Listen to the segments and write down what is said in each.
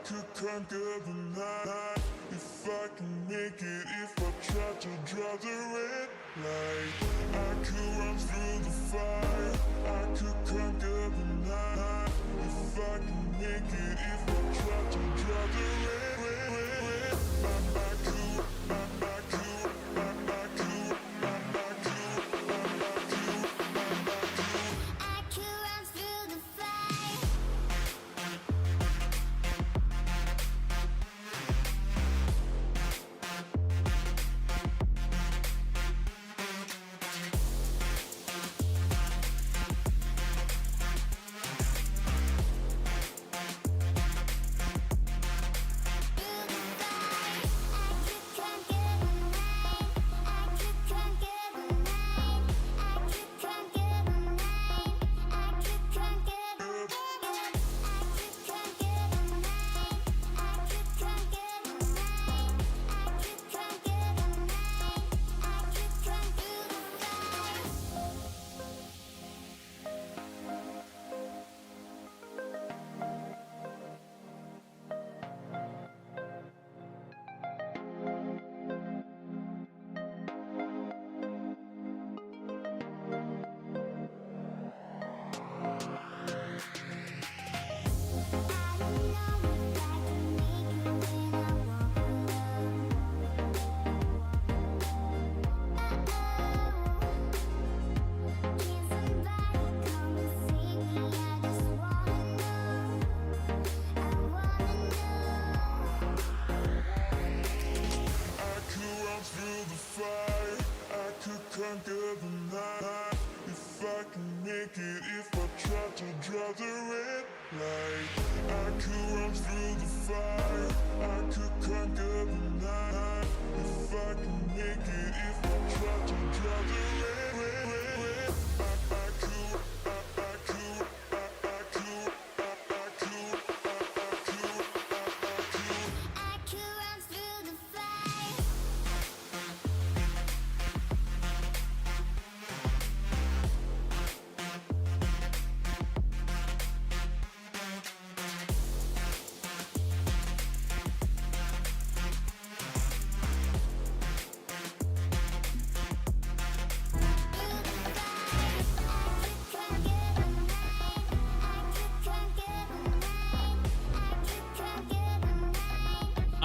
could conquer the night if I can make it, if I try to draw the red light. I could run through the fire, I could conquer the night if I can make it, if I try to draw the red light. I could run through the fire. Conquer the night if I can make it, if I try to draw the red light. I could run through the fire, I could conquer the night if I can make it, if I try to draw the red light. I could run through the fire.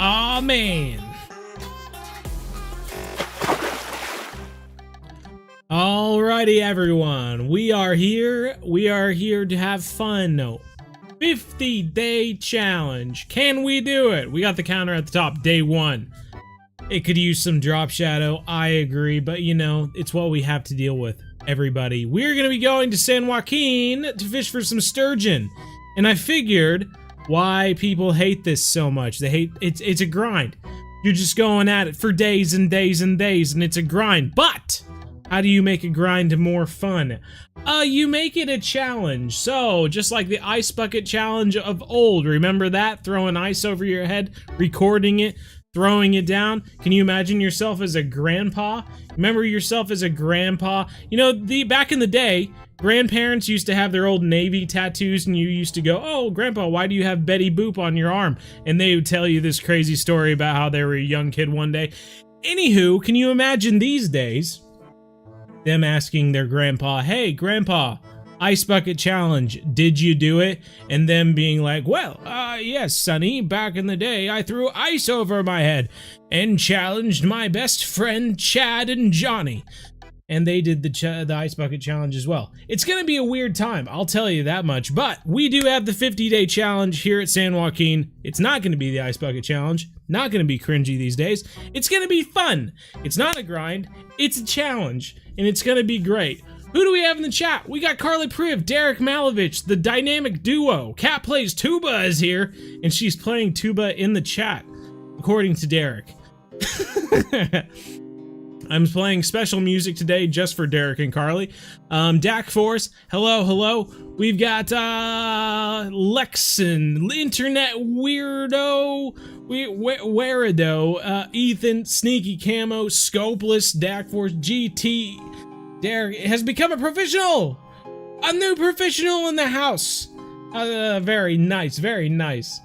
Aw, man. Alrighty, everyone. We are here. We are here to have fun. 50-day challenge. Can we do it? We got the counter at the top. Day 1. It could use some drop shadow. I agree. But, you know, it's what we have to deal with, everybody. We're going to be going to San Joaquin to fish for some sturgeon. And I figured why people hate this so much. They hate it's a grind. You're just going at it for days and days and days, and it's a grind. But how do you make a grind more fun? You make it a challenge. So just like the ice bucket challenge of old, remember that? Throwing ice over your head, recording it, throwing it down. Can you imagine yourself as a grandpa? Remember yourself as a grandpa? You know, back in the day, grandparents used to have their old Navy tattoos, and you used to go, "Oh, Grandpa, why do you have Betty Boop on your arm?" And they would tell you this crazy story about how they were a young kid one day. Anywho, can you imagine these days them asking their grandpa, "Hey, Grandpa, ice bucket challenge, did you do it?" And them being like, "Well, yes, Sonny, back in the day, I threw ice over my head and challenged my best friend Chad and Johnny." And they did the ice bucket challenge as well. It's gonna be a weird time, I'll tell you that much, but we do have the 50-day challenge here at San Joaquin. It's not gonna be the ice bucket challenge, not gonna be cringy these days. It's gonna be fun. It's not a grind, it's a challenge, and it's gonna be great. Who do we have in the chat? We got Carly Priv, Derek Malovich, the dynamic duo. Cat Plays Tuba is here, and she's playing tuba in the chat, according to Derek. I'm playing special music today just for Derek and Carly. Dak Force, hello, hello. We've got Lexon, Internet Weirdo, Weirdo, Ethan, Sneaky Camo, Scopeless, Dak Force, GT. Derek has become a professional! A new professional in the house! Very nice, very nice.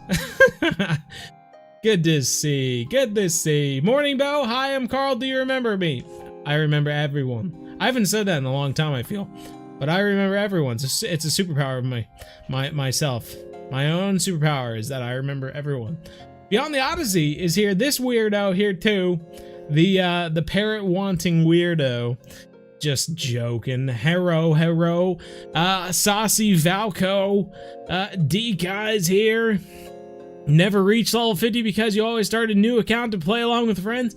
Good to see, good to see. Morning, Bo. Hi, I'm Carl. Do you remember me? I remember everyone. I haven't said that in a long time, I feel. But I remember everyone. It's a superpower of myself. My own superpower is that I remember everyone. Beyond the Odyssey is here. This weirdo here too. The parrot wanting weirdo. Just joking. Hero. Saucy Valco. D guys here. Never reached level 50 because you always start a new account to play along with friends.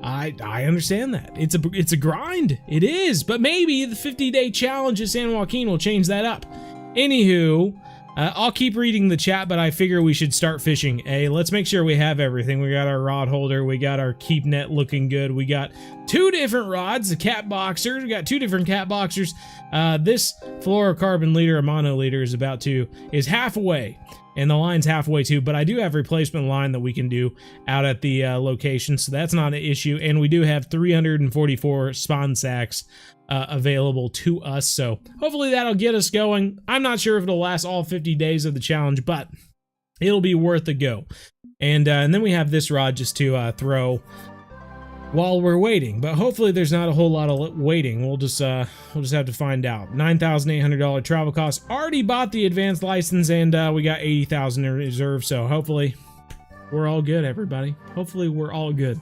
I understand that. It's a grind. It is, but maybe the 50-day challenge at San Joaquin will change that up. Anywho, I'll keep reading the chat, but I figure we should start fishing. Let's make sure we have everything. We got our rod holder. We got our keep net looking good. We got 2 different rods, the cat boxers. We got 2 different cat boxers. This fluorocarbon leader, a mono leader, is halfway. And the line's halfway too, but I do have replacement line that we can do out at the location, so that's not an issue. And we do have 344 spawn sacks available to us, so hopefully that'll get us going. I'm not sure if it'll last all 50 days of the challenge, but it'll be worth a go. And then we have this rod just to throw while we're waiting, but hopefully there's not a whole lot of waiting. We'll just have to find out. $9,800 travel costs. Already bought the advanced license, and we got $80,000 in reserve. So hopefully we're all good, everybody. Hopefully we're all good.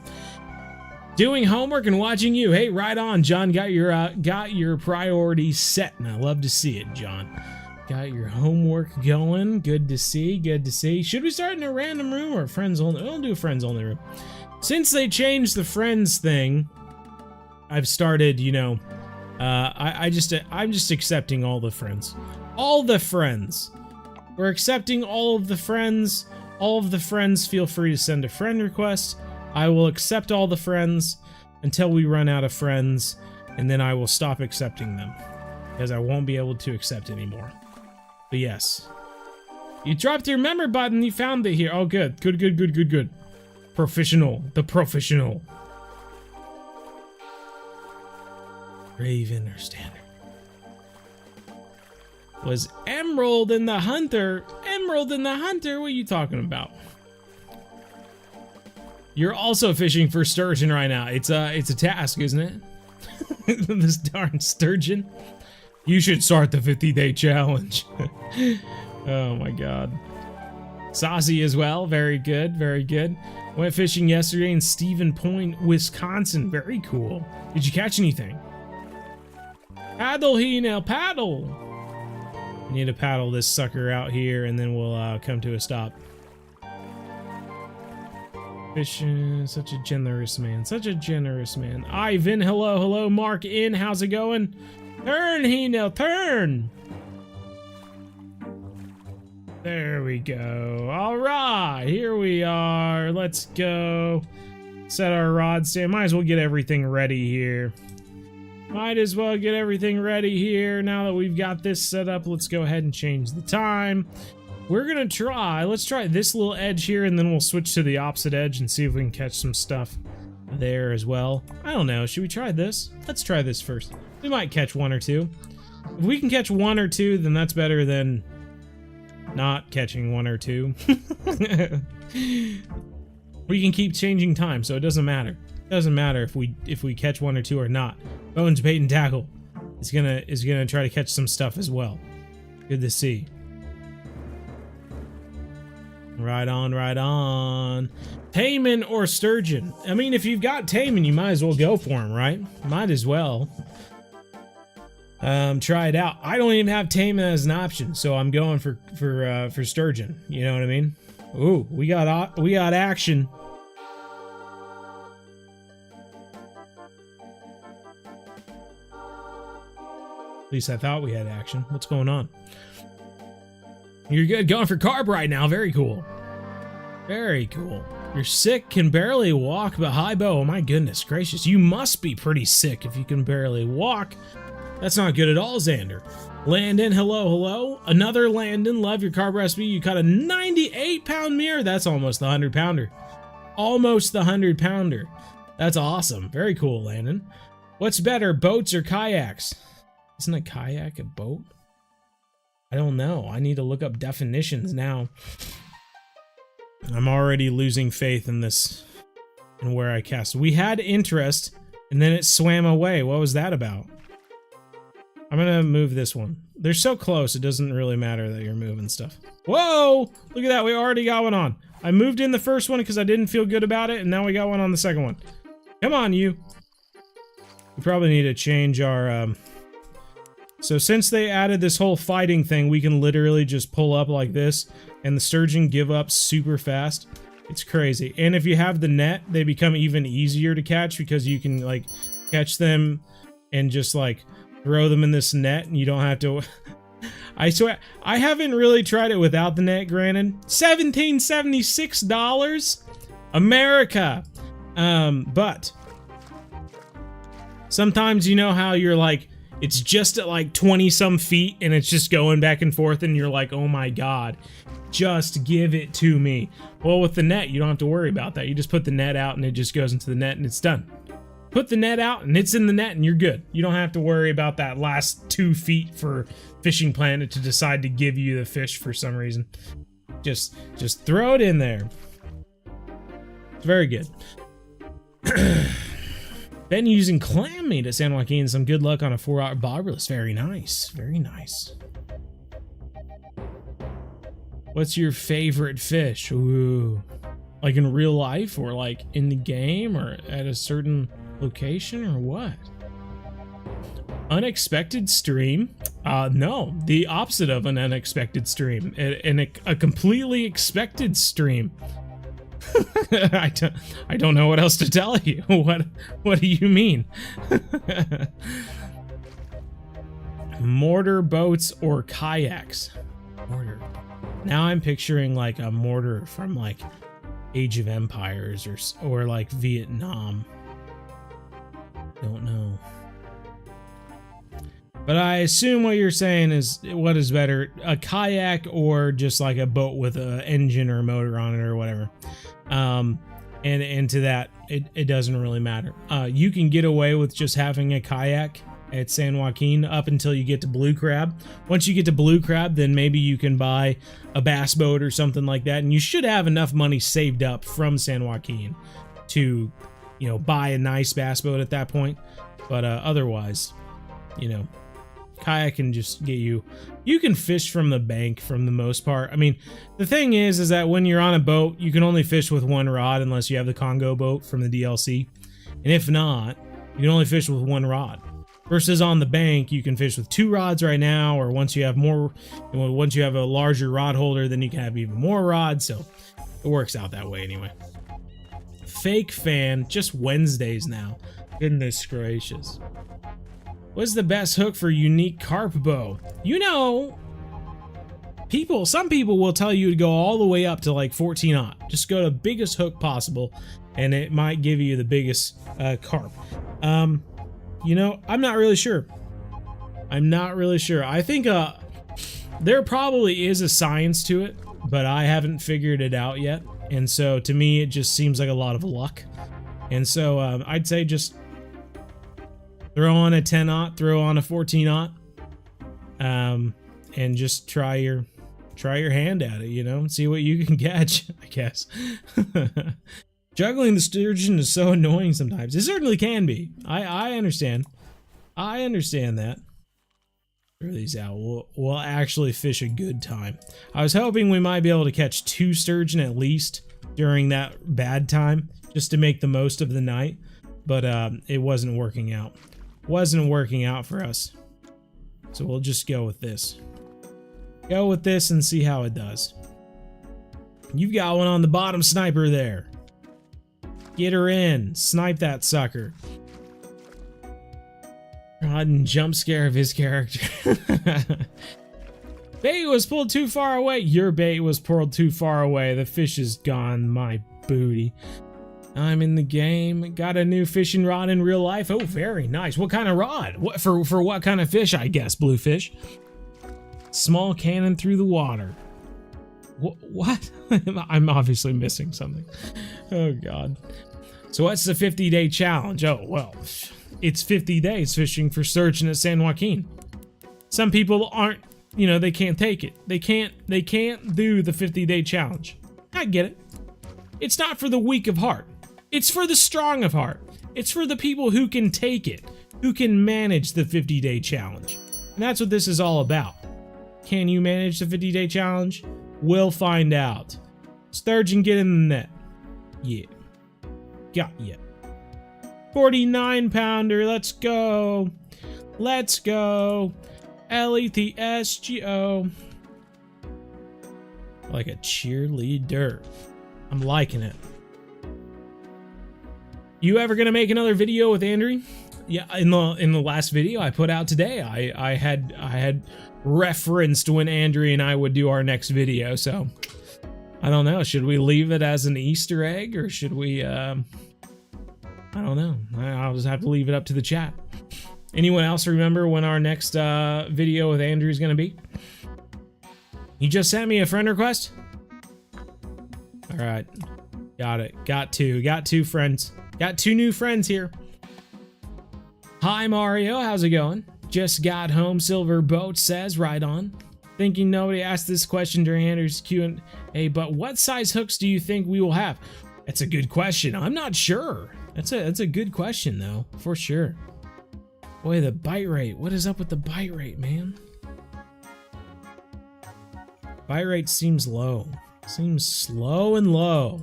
Doing homework and watching you. Hey, right on, John. Got your priorities set, and I love to see it, John. Got your homework going. Good to see. Good to see. Should we start in a random room or friends only? We'll do a friends only room. Since they changed the friends thing, I've started, you know, I'm just accepting all the friends. All the friends. We're accepting all of the friends. All of the friends feel free to send a friend request. I will accept all the friends until we run out of friends, and then I will stop accepting them because I won't be able to accept anymore. But yes. You dropped your member button. You found it here. Oh, good. Good. Professional. The professional. Raven or standard. Was Emerald in the Hunter? Emerald in the Hunter? What are you talking about? You're also fishing for sturgeon right now. It's a task, isn't it? This darn sturgeon. You should start the 50-day challenge. Oh my god. Saucy as well. Very good. Very good. Went fishing yesterday in Stephen Point, Wisconsin. Very cool. Did you catch anything? Paddle, he now paddle. I need to paddle this sucker out here, and then we'll come to a stop. Fishing, such a generous man. Such a generous man. Ivan, hello. Mark in, how's it going? Turn, he now turn. There we go. All right, here we are. Let's go. Set our rod stand. Might as well get everything ready here. Might as well get everything ready here. Now that we've got this set up, let's go ahead and change the time. We're gonna let's try this little edge here, and then we'll switch to the opposite edge and see if we can catch some stuff there as well. I don't know. Should we try this? Let's try this first. We might catch 1 or 2. If we can catch 1 or 2, then that's better than not catching 1 or 2. We can keep changing time, so it doesn't matter. It doesn't matter if we catch 1 or 2 or not. Bones bait and tackle is gonna try to catch some stuff as well. Good to see. Right on. Taiman or sturgeon? I mean, if you've got Taiman, you might as well go for him, right? Might as well. Try it out. I don't even have Taiman as an option, so I'm going for sturgeon. You know what I mean? Ooh, we got action. At least I thought we had action. What's going on? You're good. Going for carp right now. Very cool. Very cool. You're sick, can barely walk, but hi, Bo. Oh my goodness gracious. You must be pretty sick if you can barely walk. That's not good at all, Xander. Landon, hello. Another Landon. Love your carp recipe. You caught a 98-pound mirror. That's almost the 100-pounder. Almost the 100-pounder. That's awesome. Very cool, Landon. What's better, boats or kayaks? Isn't a kayak a boat? I don't know. I need to look up definitions now. I'm already losing faith in this, in where I cast. We had interest, and then it swam away. What was that about? I'm gonna move this one. They're so close, it doesn't really matter that you're moving stuff. Whoa! Look at that, we already got one on. I moved in the first one because I didn't feel good about it, and now we got one on the second one. Come on, you. We probably need to change our, So since they added this whole fighting thing, we can literally just pull up like this, and the sturgeon give up super fast. It's crazy. And if you have the net, they become even easier to catch because you can, like, catch them and just, like, throw them in this net, and you don't have to... I swear, I haven't really tried it without the net, granted. $1776? America! But... sometimes you know how you're like, it's just at like 20-some feet, and it's just going back and forth, and you're like, oh my god, just give it to me. Well, with the net, you don't have to worry about that. You just put the net out, and it just goes into the net, and it's done. Put the net out, and it's in the net, and you're good. You don't have to worry about that last 2 feet for Fishing Planet to decide to give you the fish for some reason. Just throw it in there. It's very good. Been using clam meat at San Joaquin. Some good luck on a 4-hour barbless. Very nice. Very nice. What's your favorite fish? Ooh. Like in real life, or like in the game, or at a certain location, or what? Unexpected stream? No, the opposite of an unexpected stream. A completely expected stream. I don't know what else to tell you. What do you mean? Mortar boats or kayaks? Mortar. Now I'm picturing like a mortar from like Age of Empires or like Vietnam. Don't know. But I assume what you're saying is, what is better, a kayak or just like a boat with an engine or a motor on it or whatever. And to that, it doesn't really matter. You can get away with just having a kayak at San Joaquin up until you get to Blue Crab. Once you get to Blue Crab, then maybe you can buy a bass boat or something like that, and you should have enough money saved up from San Joaquin to, you know, buy a nice bass boat at that point. But otherwise, you know, kayak can just get you. You can fish from the bank for the most part. I mean, the thing is that when you're on a boat, you can only fish with one rod unless you have the Congo boat from the DLC. And if not, you can only fish with one rod. Versus on the bank, you can fish with 2 rods right now, or once you have more, once you have a larger rod holder, then you can have even more rods. So it works out that way anyway. Fake fan, just Wednesdays now. Goodness gracious. What's the best hook for unique carp bow? You know, some people will tell you to go all the way up to like 14-aught. Just go to the biggest hook possible, and it might give you the biggest carp. You know, I'm not really sure. I'm not really sure. I think there probably is a science to it, but I haven't figured it out yet. And so to me, it just seems like a lot of luck. And so I'd say just throw on a 10-aught, throw on a 14-aught, and just try your hand at it, you know, and see what you can catch, I guess. Juggling the sturgeon is so annoying sometimes. It certainly can be. I understand. I understand that. Throw these out. We'll actually fish a good time. I was hoping we might be able to catch 2 sturgeon at least during that bad time, just to make the most of the night. But it wasn't working out. Wasn't working out for us. So we'll just go with this. Go with this and see how it does. You've got one on the bottom, sniper there. Get her in. Snipe that sucker. Rotten jump scare of his character. Bait was pulled too far away. Your bait was pulled too far away. The fish is gone. My booty. I'm in the game. Got a new fishing rod in real life. Oh, very nice. What kind of rod? What for what kind of fish, I guess? Bluefish. Small cannon through the water. What? I'm obviously missing something. Oh, God. So what's the 50-day challenge? Oh, well, it's 50 days fishing for sturgeon at San Joaquin. Some people aren't you know, they can't take it. They can't do the 50-day challenge. I get it. It's not for the weak of heart. It's for the strong of heart. It's for the people who can take it, who can manage the 50-day challenge. And that's what this is all about. Can you manage the 50-day challenge? We'll find out. Sturgeon, get in the net. Yeah. Got ya. 49-pounder, let's go. Let's go. LETSGO. Like a cheerleader. I'm liking it. You ever gonna make another video with Andrew? Yeah, in the last video I put out today, I had referenced when Andrew and I would do our next video, so I don't know. Should we leave it as an Easter egg, or should we I don't know. I'll just have to leave it up to the chat. Anyone else remember when our next video with Andrew is gonna be? You just sent me a friend request? Alright. Got it. Got two friends. Got 2 new friends here. Hi Mario, how's it going? Just got home, Silver Boat says, right on. Thinking nobody asked this question during Andrew's Q&A, but what size hooks do you think we will have? That's a good question. I'm not sure. That's a good question though, for sure. Boy, the bite rate. What is up with the bite rate, man? Bite rate seems low. Seems slow and low.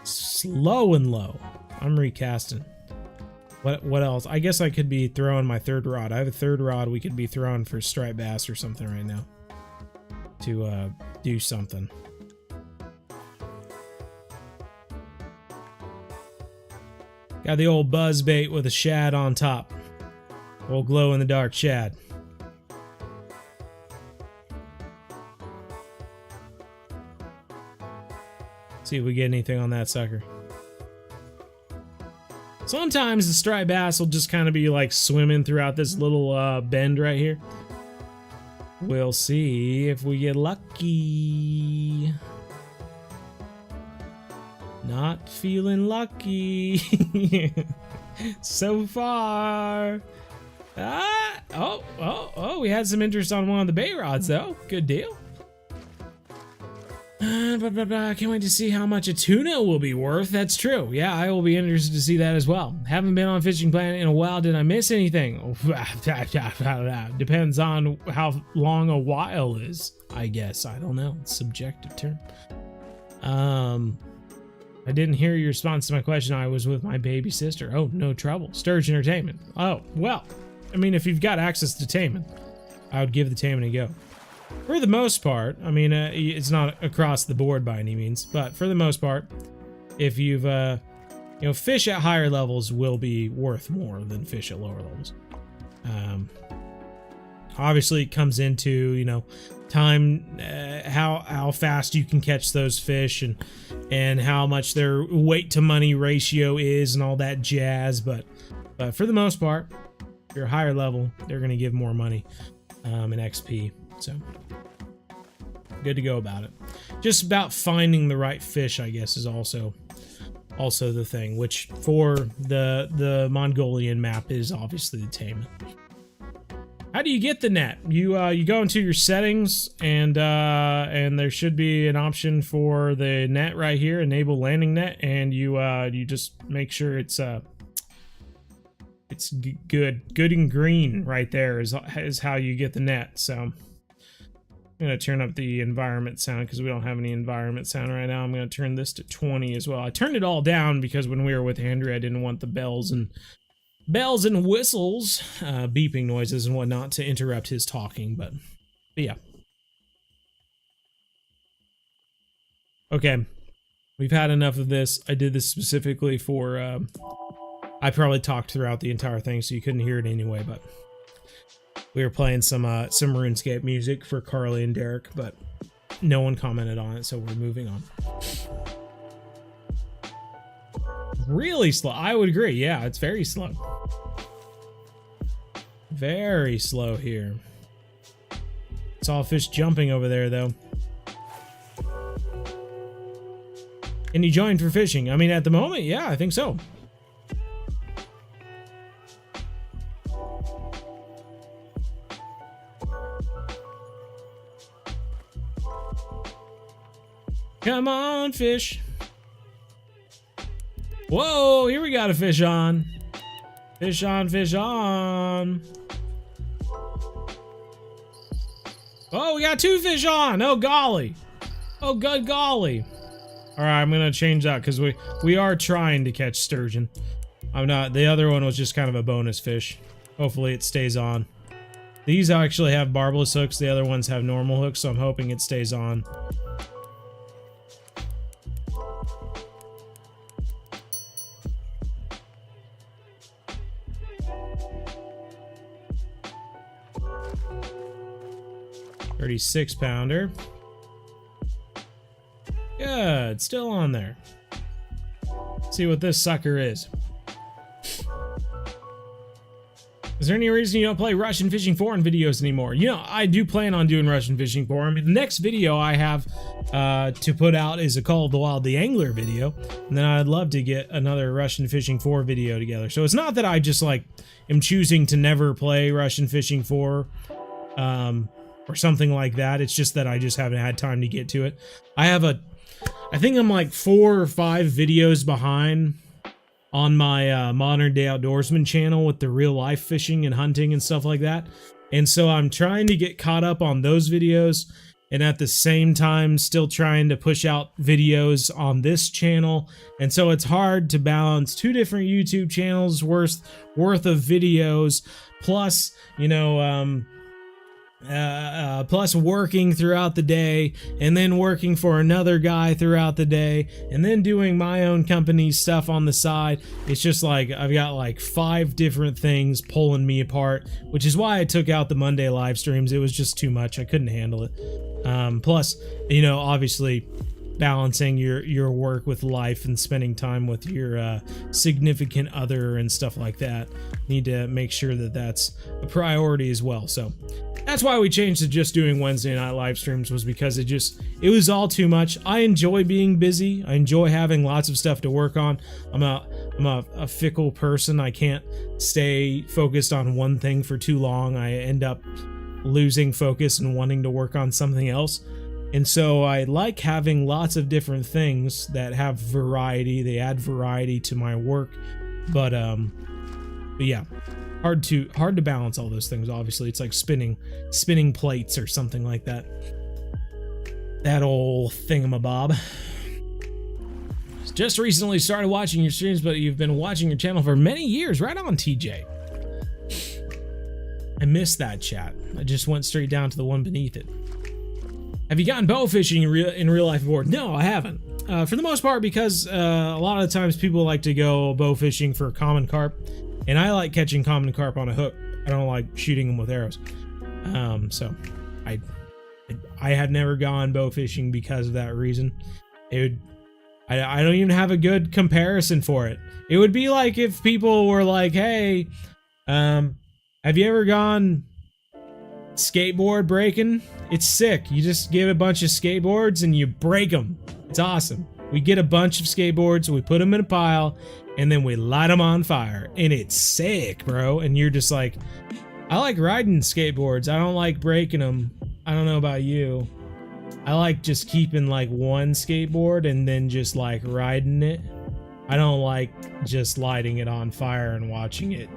Slow and low. I'm recasting. What else? I guess I could be throwing my 3rd rod. I have a 3rd rod we could be throwing for striped bass or something right now. To do something. Got the old buzz bait with a shad on top. Old glow in the dark shad. See if we get anything on that sucker. Sometimes the striped bass will just kind of be like swimming throughout this little bend right here. We'll see if we get lucky. Not feeling lucky so far. Oh, we had some interest on one of the bait rods though. Good deal. Can't wait to see how much a tuna will be worth. That's true. Yeah, I will be interested to see that as well. Haven't been on Fishing Planet in a while. Did I miss anything? Depends on how long a while is, I guess. I don't know. It's a subjective term. I didn't hear your response to my question. I was with my baby sister. Oh, no trouble. Sturgeon Entertainment. Oh, well. I mean, if you've got access to Taman, I would give the Taman a go. For the most part, I mean, it's not across the board by any means, but for the most part, if you've, you know, fish at higher levels will be worth more than fish at lower levels. Obviously, it comes into, you know, time, how fast you can catch those fish, and how much their weight to money ratio is, and all that jazz. But for the most part, if you're a higher level, they're going to give more money in XP. So good to go about it. Just about finding the right fish, I guess, is also the thing, which for the Mongolian map is obviously the Taman. How do you get the net? You go into your settings, and there should be an option for the net right here, enable landing net, and you just make sure it's good and green right there is how you get the net. So I'm going to turn up the environment sound because we don't have any environment sound right now. I'm going to turn this to 20 as well. I turned it all down because when we were with Andrew, I didn't want the bells and whistles, beeping noises and whatnot to interrupt his talking, but yeah. Okay, we've had enough of this. I did this specifically for, I probably talked throughout the entire thing so you couldn't hear it anyway, but we were playing some RuneScape music for Carly and Derek, but no one commented on it, so we're moving on. Really slow. I would agree. Yeah, it's very slow. Very slow here. Saw a fish jumping over there, though. Can you join for fishing? I mean, at the moment, yeah, I think so. come on, fish. Whoa, here we got a fish on. Fish on, fish on. Oh, we got 2 fish on. Oh, golly. Oh, good golly. All right, I'm going to change that because we are trying to catch sturgeon. I'm not. The other one was just kind of a bonus fish. Hopefully it stays on. These actually have barbless hooks. The other ones have normal hooks, so I'm hoping it stays on. $36-pounder. Good, still on there. Let's see what this sucker is. Is there any reason you don't play Russian Fishing Forum videos anymore? You know, I do plan on doing Russian Fishing Forum. The next video I have to put out is a Call of the Wild the Angler video. And then I'd love to get another Russian Fishing 4 video together. So it's not that I just like am choosing to never play Russian Fishing 4 or something like that. It's just that I just haven't had time to get to it. I think I'm like 4 or 5 videos behind on my Modern Day Outdoorsman channel with the real life fishing and hunting and stuff like that. And so I'm trying to get caught up on those videos and at the same time still trying to push out videos on this channel. And so it's hard to balance 2 different YouTube channels worth of videos plus, you know, plus working throughout the day and then working for another guy throughout the day and then doing my own company stuff on the side. It's just like I've got like 5 different things pulling me apart, which is why I took out the Monday live streams. It was just too much. I couldn't handle it. Plus, you know, obviously balancing your work with life and spending time with your significant other and stuff like that. Need to make sure that that's a priority as well. So that's why we changed to just doing Wednesday night live streams, was because it was all too much. I enjoy being busy. I enjoy having lots of stuff to work on. I'm a fickle person. I can't stay focused on one thing for too long. I end up losing focus and wanting to work on something else. And so I like having lots of different things that have variety. They add variety to my work. But yeah, hard to balance all those things. Obviously, it's like spinning plates or something like that. That old thingamabob. Just recently started watching your streams, but you've been watching your channel for many years. Right on, TJ. I missed that chat. I just went straight down to the one beneath it. Have you gotten bow fishing in real life before? No, I haven't. For the most part, because a lot of the times people like to go bow fishing for common carp, and I like catching common carp on a hook. I don't like shooting them with arrows. So I had never gone bow fishing because of that reason. I don't even have a good comparison for it. It would be like if people were like, hey, have you ever gone skateboard breaking? It's sick. You just get a bunch of skateboards and you break them. It's awesome. We get a bunch of skateboards, we put them in a pile, and then we light them on fire. And it's sick, bro. And you're just like, I like riding skateboards. I don't like breaking them. I don't know about you. I like just keeping like one skateboard and then just like riding it. I don't like just lighting it on fire and watching it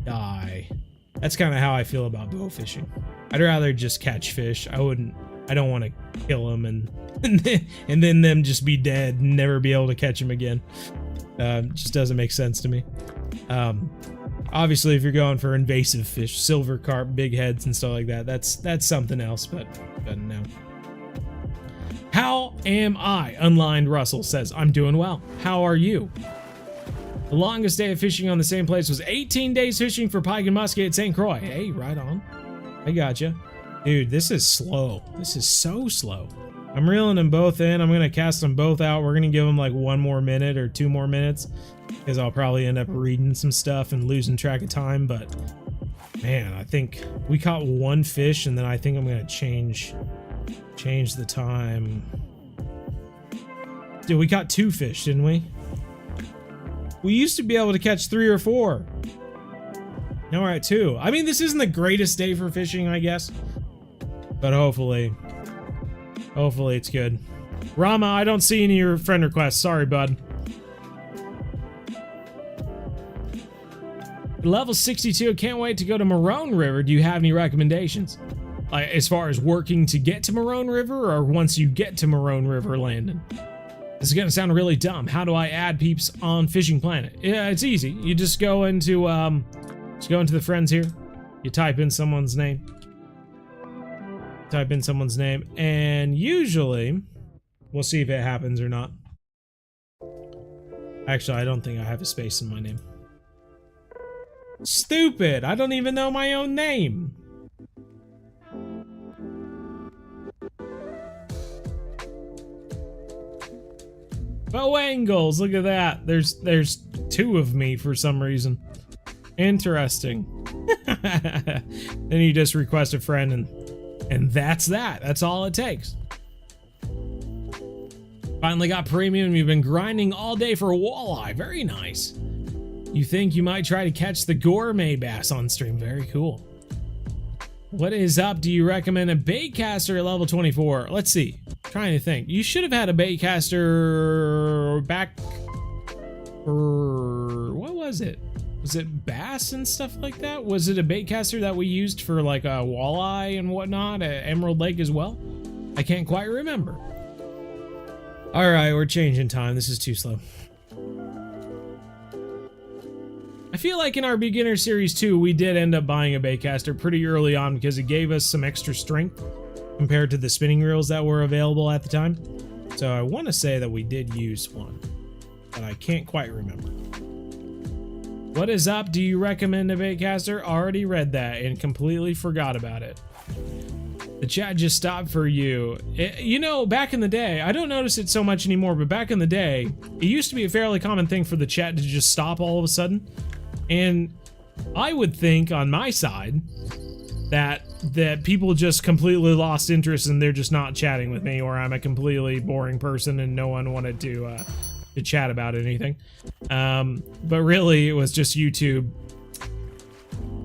die. That's kind of how I feel about bow fishing. I'd rather just catch fish. I don't want to kill them and then them just be dead and never be able to catch them again. Just doesn't make sense to me. Obviously, if you're going for invasive fish, silver carp, big heads, and stuff like that, that's something else. But no. How am I? Unlined Russell says, I'm doing well. How are you? The longest day of fishing on the same place was 18 days fishing for pike and muskie at St. Croix. Hey, right on. I gotcha. Dude, this is slow. This is so slow. I'm reeling them both in. I'm going to cast them both out. We're going to give them like 1 more minute or 2 more minutes, because I'll probably end up reading some stuff and losing track of time. But man, I think we caught 1 fish, and then I think I'm going to change the time. Dude, we caught 2 fish, didn't we? We used to be able to catch 3 or 4. Now we're at 2. I mean, this isn't the greatest day for fishing, I guess. But hopefully it's good. Rama, I don't see any of your friend requests. Sorry, bud. Level 62, can't wait to go to Marone River. Do you have any recommendations? Like, as far as working to get to Marone River, or once you get to Marone River, Landon? This is gonna sound really dumb. How do I add peeps on Fishing Planet? Yeah, it's easy. You just go into the friends here. You type in someone's name. And usually, we'll see if it happens or not. Actually, I don't think I have a space in my name. Stupid! I don't even know my own name. Bow angles, look at that. There's two of me for some reason. Interesting. Then you just request a friend and that's that. That's all it takes. Finally got premium. You've been grinding all day for a walleye. Very nice. You think you might try to catch the gourmet bass on stream. Very cool. What is up? Do you recommend a baitcaster at level 24? Let's see. Trying to think. You should have had a baitcaster back for... what was it? Was it bass and stuff like that? Was it a baitcaster that we used for like a walleye and whatnot at Emerald Lake as well? I can't quite remember. Alright, we're changing time. This is too slow. I feel like in our beginner series too, we did end up buying a baitcaster pretty early on because it gave us some extra strength compared to the spinning reels that were available at the time. So I want to say that we did use one, but I can't quite remember. What is up? Do you recommend a baitcaster? Already read that and completely forgot about it. The chat just stopped for you. You know, back in the day, I don't notice it so much anymore, but back in the day, it used to be a fairly common thing for the chat to just stop all of a sudden. And I would think on my side that people just completely lost interest and they're just not chatting with me, or I'm a completely boring person and no one wanted to chat about anything. But really, it was just YouTube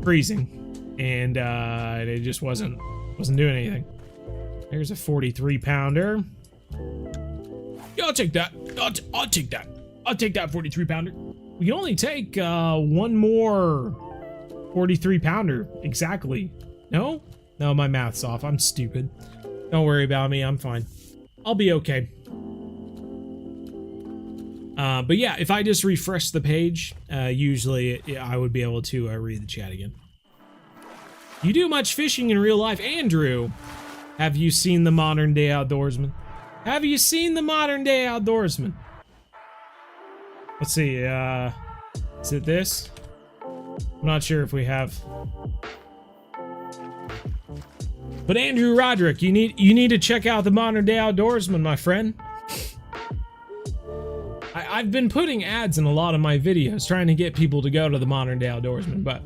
freezing, and it just wasn't doing anything. There's a 43 pounder. Yeah, I'll take that. I'll take that. I'll take that 43 pounder. We can only take one more 43 pounder. Exactly. No, my math's off. I'm stupid. Don't worry about me. I'm fine. I'll be okay. But yeah, if I just refresh the page, usually I would be able to read the chat again. You do much fishing in real life, Andrew? Have you seen The Modern Day Outdoorsman? Have you seen The Modern Day Outdoorsman? Let's see, is it this? I'm not sure if we have. But Andrew Roderick, you need to check out The Modern Day Outdoorsman, my friend. I've been putting ads in a lot of my videos trying to get people to go to The Modern Day Outdoorsman, but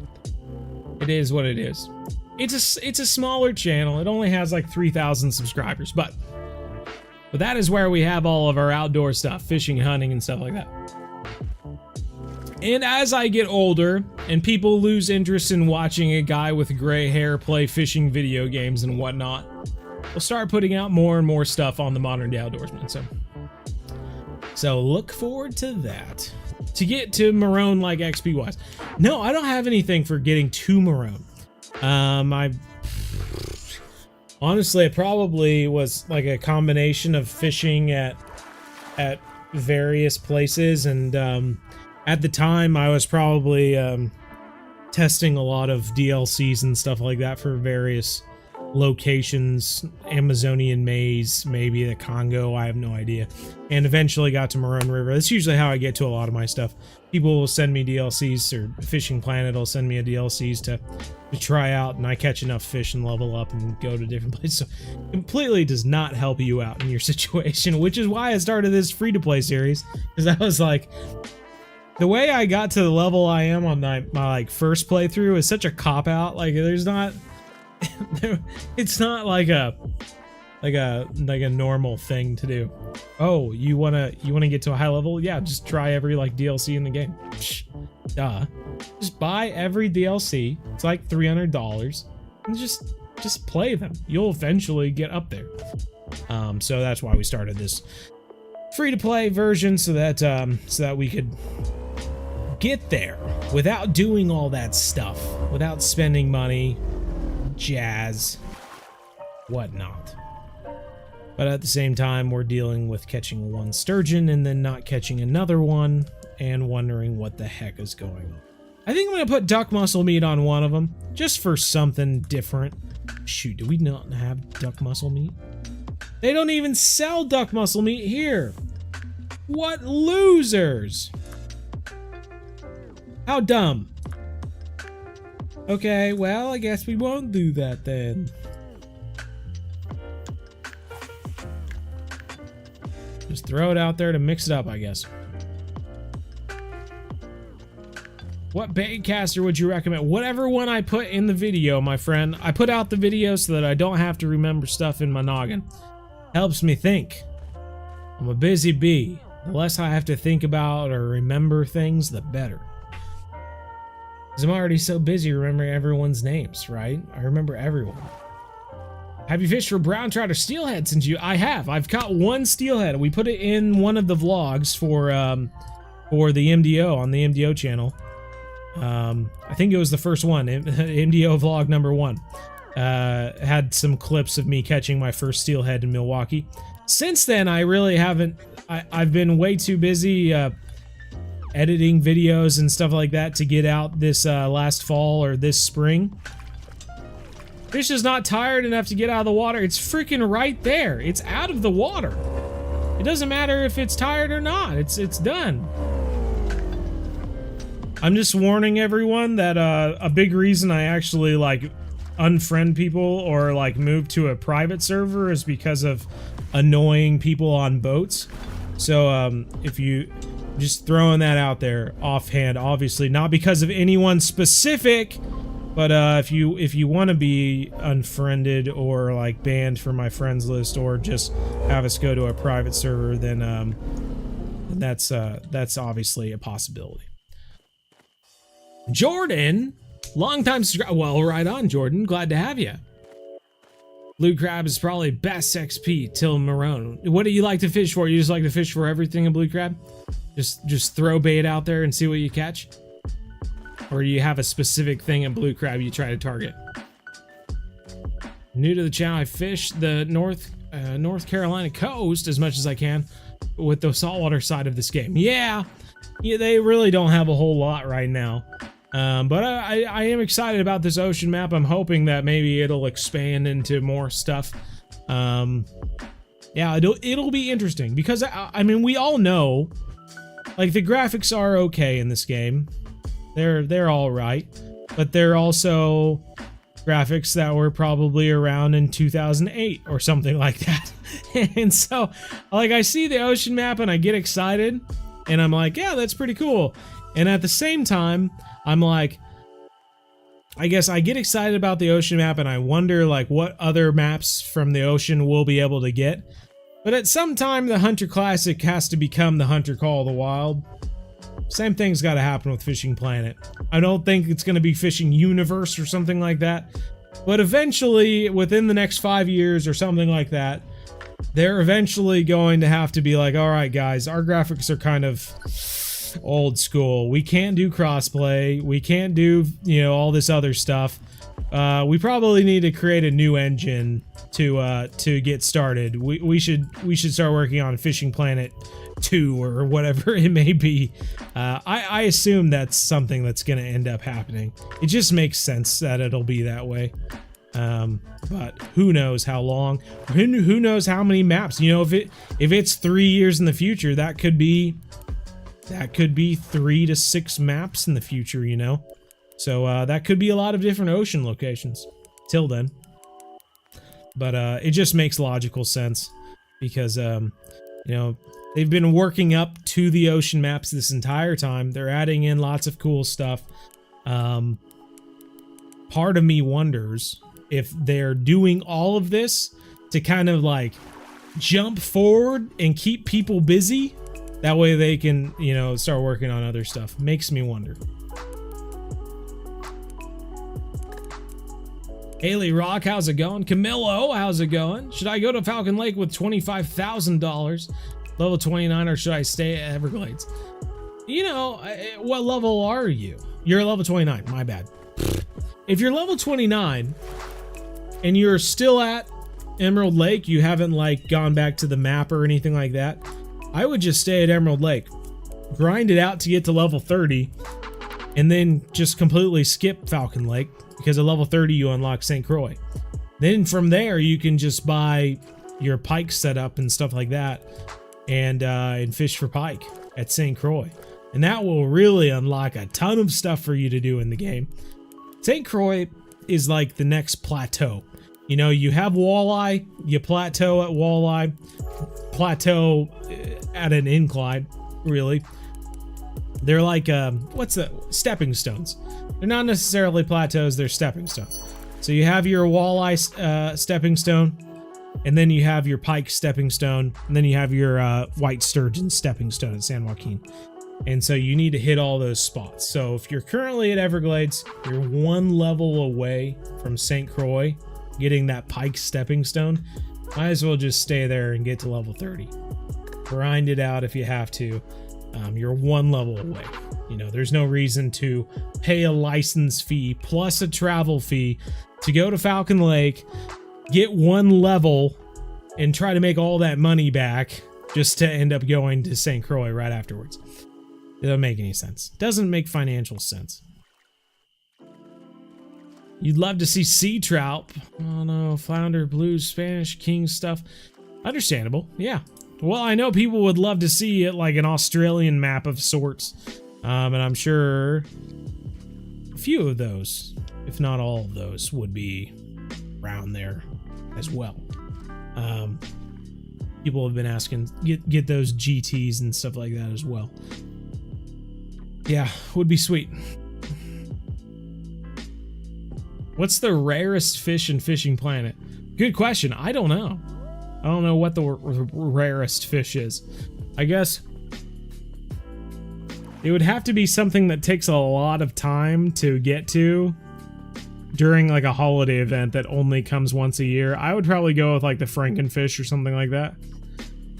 it is what it is. It's a smaller channel. It only has like 3,000 subscribers, but that is where we have all of our outdoor stuff, fishing, hunting, and stuff like that. And as I get older and people lose interest in watching a guy with gray hair play fishing video games and whatnot, we'll start putting out more and more stuff on The Modern Day Outdoorsman. So look forward to that. To get to Marone like XP wise. No, I don't have anything for getting to Marone. Honestly, it probably was like a combination of fishing at various places, and at the time I was probably testing a lot of DLCs and stuff like that for various locations, Amazonian maze, maybe the Congo, I have no idea, and eventually got to Marone River. That's usually how I get to a lot of my stuff. People will send me DLCs, or Fishing Planet will send me a DLCs to try out, and I catch enough fish and level up and go to different places. So completely does not help you out in your situation, which is why I started this free-to-play series, because I was like, the way I got to the level I am on my like first playthrough is such a cop-out. Like, there's not it's not like a normal thing to do. Oh, you wanna get to a high level? Yeah, just try every like DLC in the game. Psh, duh. Just buy every DLC. It's like $300, and just play them. You'll eventually get up there. So that's why we started this free-to-play version, so that we could get there without doing all that stuff, without spending money, jazz, whatnot. But at the same time, we're dealing with catching one sturgeon and then not catching another one and wondering what the heck is going on. I think I'm going to put duck muscle meat on one of them, just for something different. Shoot, do we not have duck muscle meat? They don't even sell duck muscle meat here. What losers! How dumb. Okay, well, I guess we won't do that then. Just throw it out there to mix it up, I guess. What bait caster would you recommend? Whatever one I put in the video, my friend. I put out the video so that I don't have to remember stuff in my noggin. Helps me think. I'm a busy bee. The less I have to think about or remember things, the better. Because I'm already so busy remembering everyone's names, right? I remember everyone. Have you fished for brown trout or steelhead since you... I have. I've caught one steelhead. We put it in one of the vlogs for the MDO, on the MDO channel. I think it was the first one, MDO vlog number 1. Had some clips of me catching my first steelhead in Milwaukee. Since then, I really haven't... I've been way too busy editing videos and stuff like that to get out this last fall or this spring. Fish is not tired enough to get out of the water. It's freaking right there. It's out of the water. It doesn't matter if it's tired or not. It's done. I'm just warning everyone that a big reason I actually like unfriend people or like move to a private server is because of annoying people on boats. So if you just throwing that out there offhand, obviously not because of anyone specific, but if you want to be unfriended or like banned from my friends list or just have us go to a private server, then that's obviously a possibility. Jordan, long time subscriber. Well, right on, Jordan. Glad to have you. Blue crab is probably best XP till Marone. What do you like to fish for? You just like to fish for everything in blue crab? Just throw bait out there and see what you catch? Or do you have a specific thing in blue crab you try to target? New to the channel, I fish the North Carolina coast as much as I can with the saltwater side of this game. Yeah, they really don't have a whole lot right now. But I am excited about this ocean map. I'm hoping that maybe it'll expand into more stuff. Yeah, it'll be interesting because I mean, we all know, like, the graphics are okay in this game. They're all right, but they're also graphics that were probably around in 2008 or something like that. And so, like, I see the ocean map and I get excited, and I'm like, yeah, that's pretty cool. And at the same time, I'm like, I guess I get excited about the ocean map and I wonder like what other maps from the ocean we'll be able to get. But at some time, the Hunter Classic has to become the Hunter Call of the Wild. Same thing's got to happen with Fishing Planet. I don't think it's going to be Fishing Universe or something like that. But eventually, within the next 5 years or something like that, they're eventually going to have to be like, all right, guys, our graphics are kind of old school. We can't do crossplay. We can't do, you know, all this other stuff. We probably need to create a new engine to get started. We should start working on Fishing Planet 2 or whatever it may be. I assume that's something that's going to end up happening. It just makes sense that it'll be that way. But who knows how long? Who knows how many maps? You know, if it's 3 years in the future, that could be 3 to 6 maps in the future, you know? So that could be a lot of different ocean locations till then. But it just makes logical sense because, you know, they've been working up to the ocean maps this entire time. They're adding in lots of cool stuff. Part of me wonders if they're doing all of this to kind of like jump forward and keep people busy. That way they can, you know, start working on other stuff. Makes me wonder. Haley Rock, how's it going? Camillo, how's it going? Should I go to Falcon Lake with $25,000? Level 29, or should I stay at Everglades? You know, what level are you? You're level 29, my bad. If you're level 29 and you're still at Emerald Lake, you haven't like gone back to the map or anything like that, I would just stay at Emerald Lake. Grind it out to get to level 30 and then just completely skip Falcon Lake, because at level 30 you unlock St. Croix. Then from there you can just buy your pike setup and stuff like that, and fish for pike at St. Croix. And that will really unlock a ton of stuff for you to do in the game. St. Croix is like the next plateau. You know, you have walleye, you plateau at walleye, plateau at an incline, really. They're like, stepping stones. They're not necessarily plateaus, they're stepping stones. So you have your walleye stepping stone, and then you have your pike stepping stone, and then you have your white sturgeon stepping stone at San Joaquin. And so you need to hit all those spots. So if you're currently at Everglades, you're one level away from St. Croix getting that pike stepping stone. Might as well just stay there and get to level 30. Grind it out if you have to. You're one level away. You know, there's no reason to pay a license fee plus a travel fee to go to Falcon Lake, get one level, and try to make all that money back just to end up going to St. Croix right afterwards. It doesn't make any sense. Doesn't make financial sense. You'd love to see sea trout. Oh no, flounder, blues, Spanish, king stuff. Understandable, yeah. Well, I know people would love to see it like an Australian map of sorts. And I'm sure a few of those, if not all of those, would be around there as well. People have been asking, get those GTs and stuff like that as well. Yeah, would be sweet. What's the rarest fish in Fishing Planet? Good question. I don't know. I don't know what the rarest fish is. I guess it would have to be something that takes a lot of time to get to during like a holiday event that only comes once a year. I would probably go with like the Frankenfish or something like that.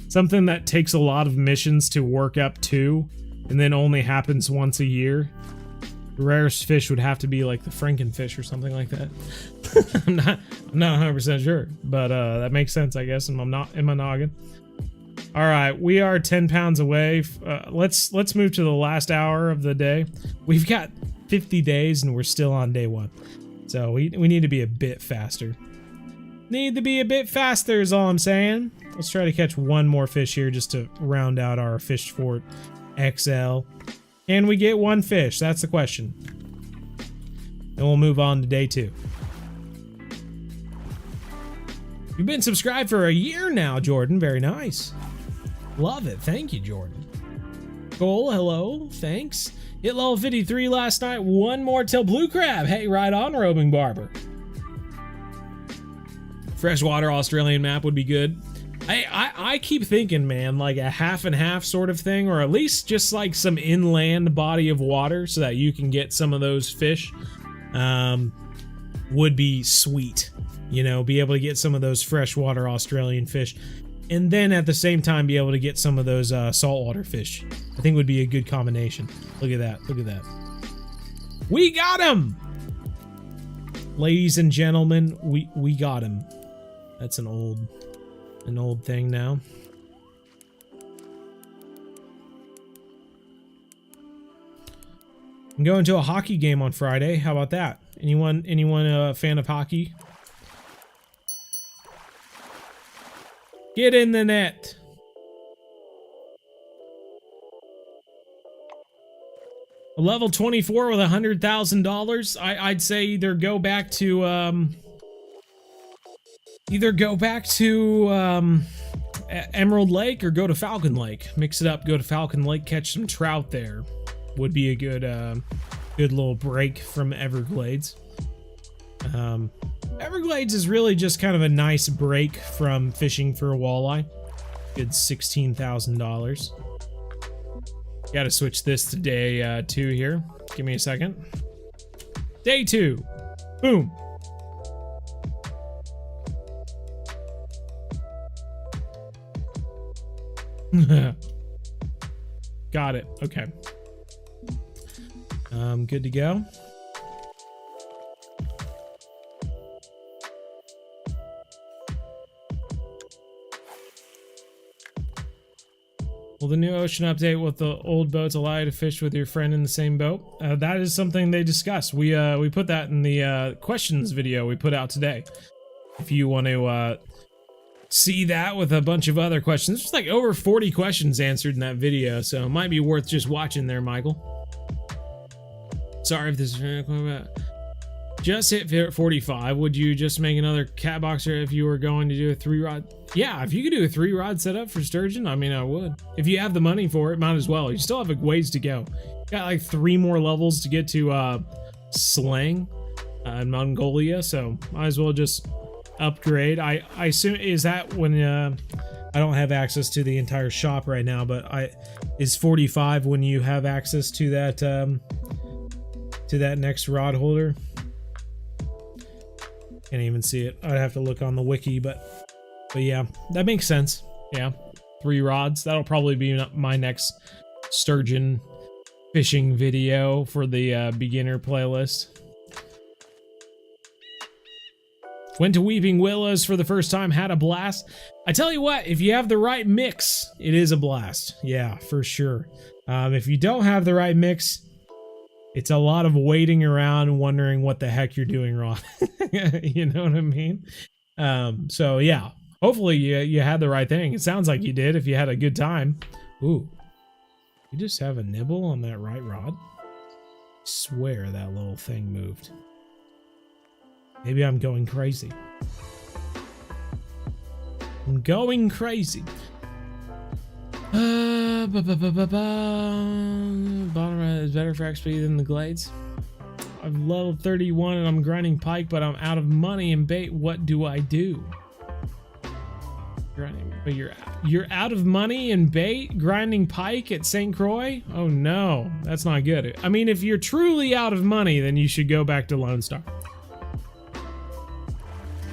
Something that takes a lot of missions to work up to and then only happens once a year. The rarest fish would have to be like the Frankenfish or something like that. I'm not 100% sure, but that makes sense, I guess. And I'm not in my noggin. All right, we are 10 pounds away. Let's move to the last hour of the day. We've got 50 days and we're still on day 1, so we need to be a bit faster. Need to be a bit faster is all I'm saying. Let's try to catch one more fish here just to round out our Fish Fort XL. Can we get one fish? That's the question. Then we'll move on to day 2. You've been subscribed for a year now, Jordan. Very nice. Love it. Thank you, Jordan. Cole, hello. Thanks. Hit level 53 last night. One more till Blue Crab. Hey, right on, Roving Barber. Freshwater Australian map would be good. I keep thinking, man, like a half and half sort of thing, or at least just like some inland body of water so that you can get some of those fish would be sweet. You know, be able to get some of those freshwater Australian fish, and then at the same time be able to get some of those saltwater fish. I think would be a good combination. Look at that. Look at that. We got him! Ladies and gentlemen, we got him. That's an old thing now. I'm going to a hockey game on Friday. How about that? Anyone a fan of hockey? Get in the net. A level 24 with $100,000. I'd say either go back to Emerald Lake or go to Falcon Lake. Mix it up. Go to Falcon Lake, catch some trout there. Would be a good little break from Everglades. Everglades is really just kind of a nice break from fishing for a walleye. Good $16,000. Gotta switch this to day 2 here. Give me a second. Day 2. Boom. Got it. Okay. Good to go. Will the new ocean update with the old boats allow you to fish with your friend in the same boat? That is something they discussed. We put that in the questions video we put out today. If you want to see that with a bunch of other questions, there's like over 40 questions answered in that video, so it might be worth just watching there, Michael. Sorry if this is just hit 45. Would you just make another cat boxer if you were going to do a 3-rod? Yeah, if you could do a 3-rod setup for Sturgeon, I mean, I would. If you have the money for it, might as well. You still have a ways to go. Got like 3 more levels to get to Slang in Mongolia, so might as well just upgrade. I assume, is that when I don't have access to the entire shop right now, but is 45 when you have access to that next rod holder? Can't even see it. I'd have to look on the wiki, but yeah, that makes sense. Yeah, 3 rods. That'll probably be my next Sturgeon fishing video for the beginner playlist. Went to Weeping Willows for the first time, had a blast. I tell you what, if you have the right mix, it is a blast. Yeah, for sure. If you don't have the right mix, it's a lot of waiting around and wondering what the heck you're doing wrong. You know what I mean? So yeah, hopefully you had the right thing. It sounds like you did if you had a good time. Ooh, you just have a nibble on that right rod? I swear that little thing moved. Maybe I'm going crazy. I'm going crazy. Bottom right is better for XP than the Glades. I'm level 31 and I'm grinding pike, but I'm out of money and bait. What do I do? But you're out of money and bait, grinding pike at St. Croix? Oh no, that's not good. I mean, if you're truly out of money, then you should go back to Lone Star.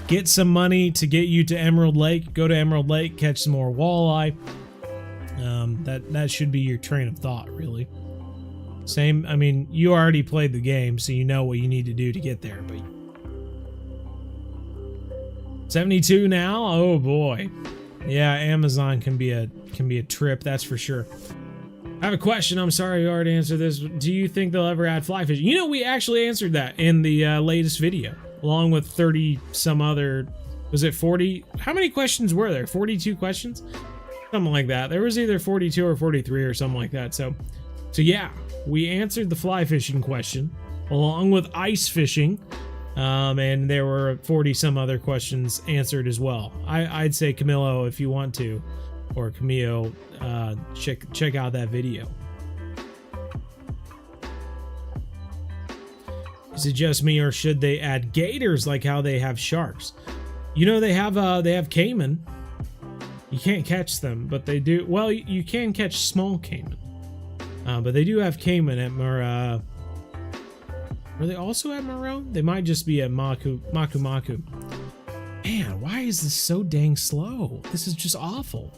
Get some money to get you to Emerald Lake. Go to Emerald Lake, catch some more walleye. That should be your train of thought, really. Same, I mean, you already played the game, so you know what you need to do to get there, but 72 now? Oh boy. Yeah, Amazon can be a trip, that's for sure. I have a question. I'm sorry you already answered this. Do you think they'll ever add fly fishing? You know, we actually answered that in the latest video, along with 30 some other, was it 40? How many questions were there? 42 questions? Something like that. There was either 42 or 43 or something like that. So yeah, we answered the fly fishing question along with ice fishing. And there were 40 some other questions answered as well. I'd say Camilo, if you want to, or Camilo, check out that video. Is it just me, or should they add gators like how they have sharks? You know, they have caiman. You can't catch them, but they do. Well, you can catch small caiman, but they do have caiman at Are they also at Moreau? They might just be at Maku Maku. Man, why is this so dang slow? This is just awful.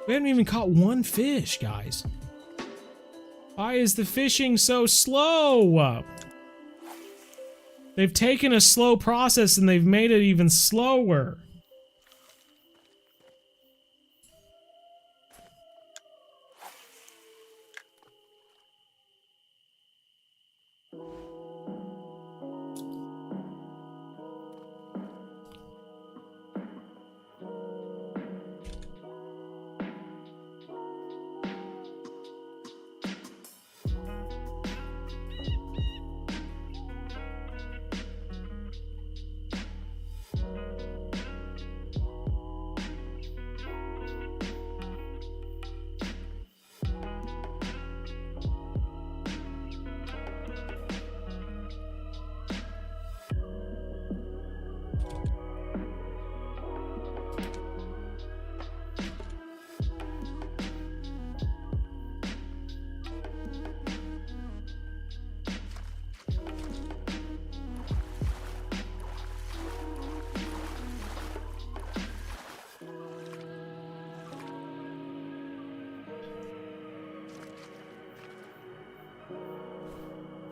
We haven't even caught one fish, guys. Why is the fishing so slow? They've taken a slow process and they've made it even slower.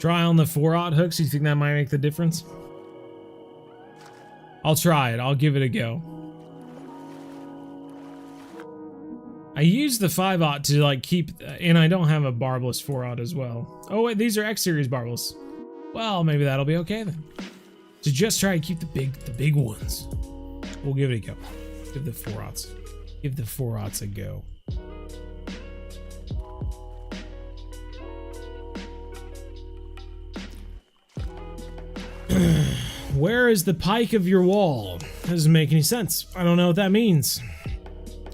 Try on the 4/0 hooks. You think that might make the difference? I'll try it. I'll give it a go. I use the 5/0 to like keep, and I don't have a barbless 4/0 as well. Oh wait, these are X series barbless. Well, maybe that'll be okay then. So just try to keep the big ones. We'll give it a go. Give the 4/0s. Give the 4/0s a go. Where is the pike of your wall? That doesn't make any sense. I don't know what that means.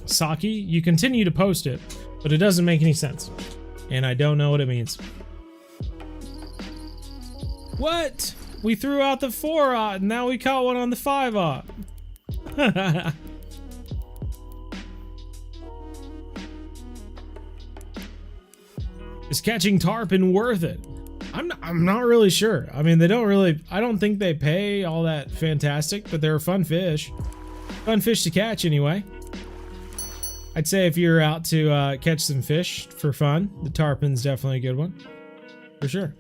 Saki, you continue to post it, but it doesn't make any sense. And I don't know what it means. What? We threw out the 4/0 and now we caught one on the 5/0. Is catching tarpon worth it? I'm not really sure. I mean, I don't think they pay all that fantastic, but they're fun fish. Fun fish to catch anyway. I'd say if you're out to catch some fish for fun, the tarpon's definitely a good one. For sure.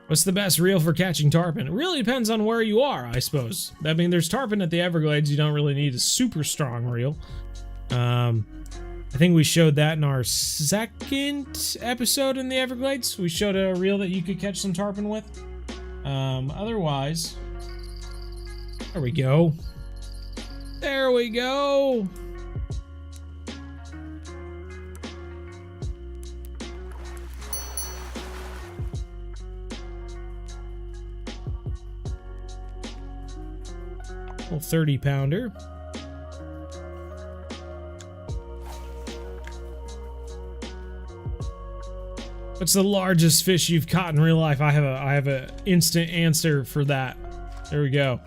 What's the best reel for catching tarpon? It really depends on where you are, I suppose. I mean, there's tarpon at the Everglades. You don't really need a super strong reel. I think we showed that in our second episode in the Everglades. We showed a reel that you could catch some tarpon with. Otherwise, there we go. There we go. Little 30-pounder. What's the largest fish you've caught in real life? I have a instant answer for that. There we go.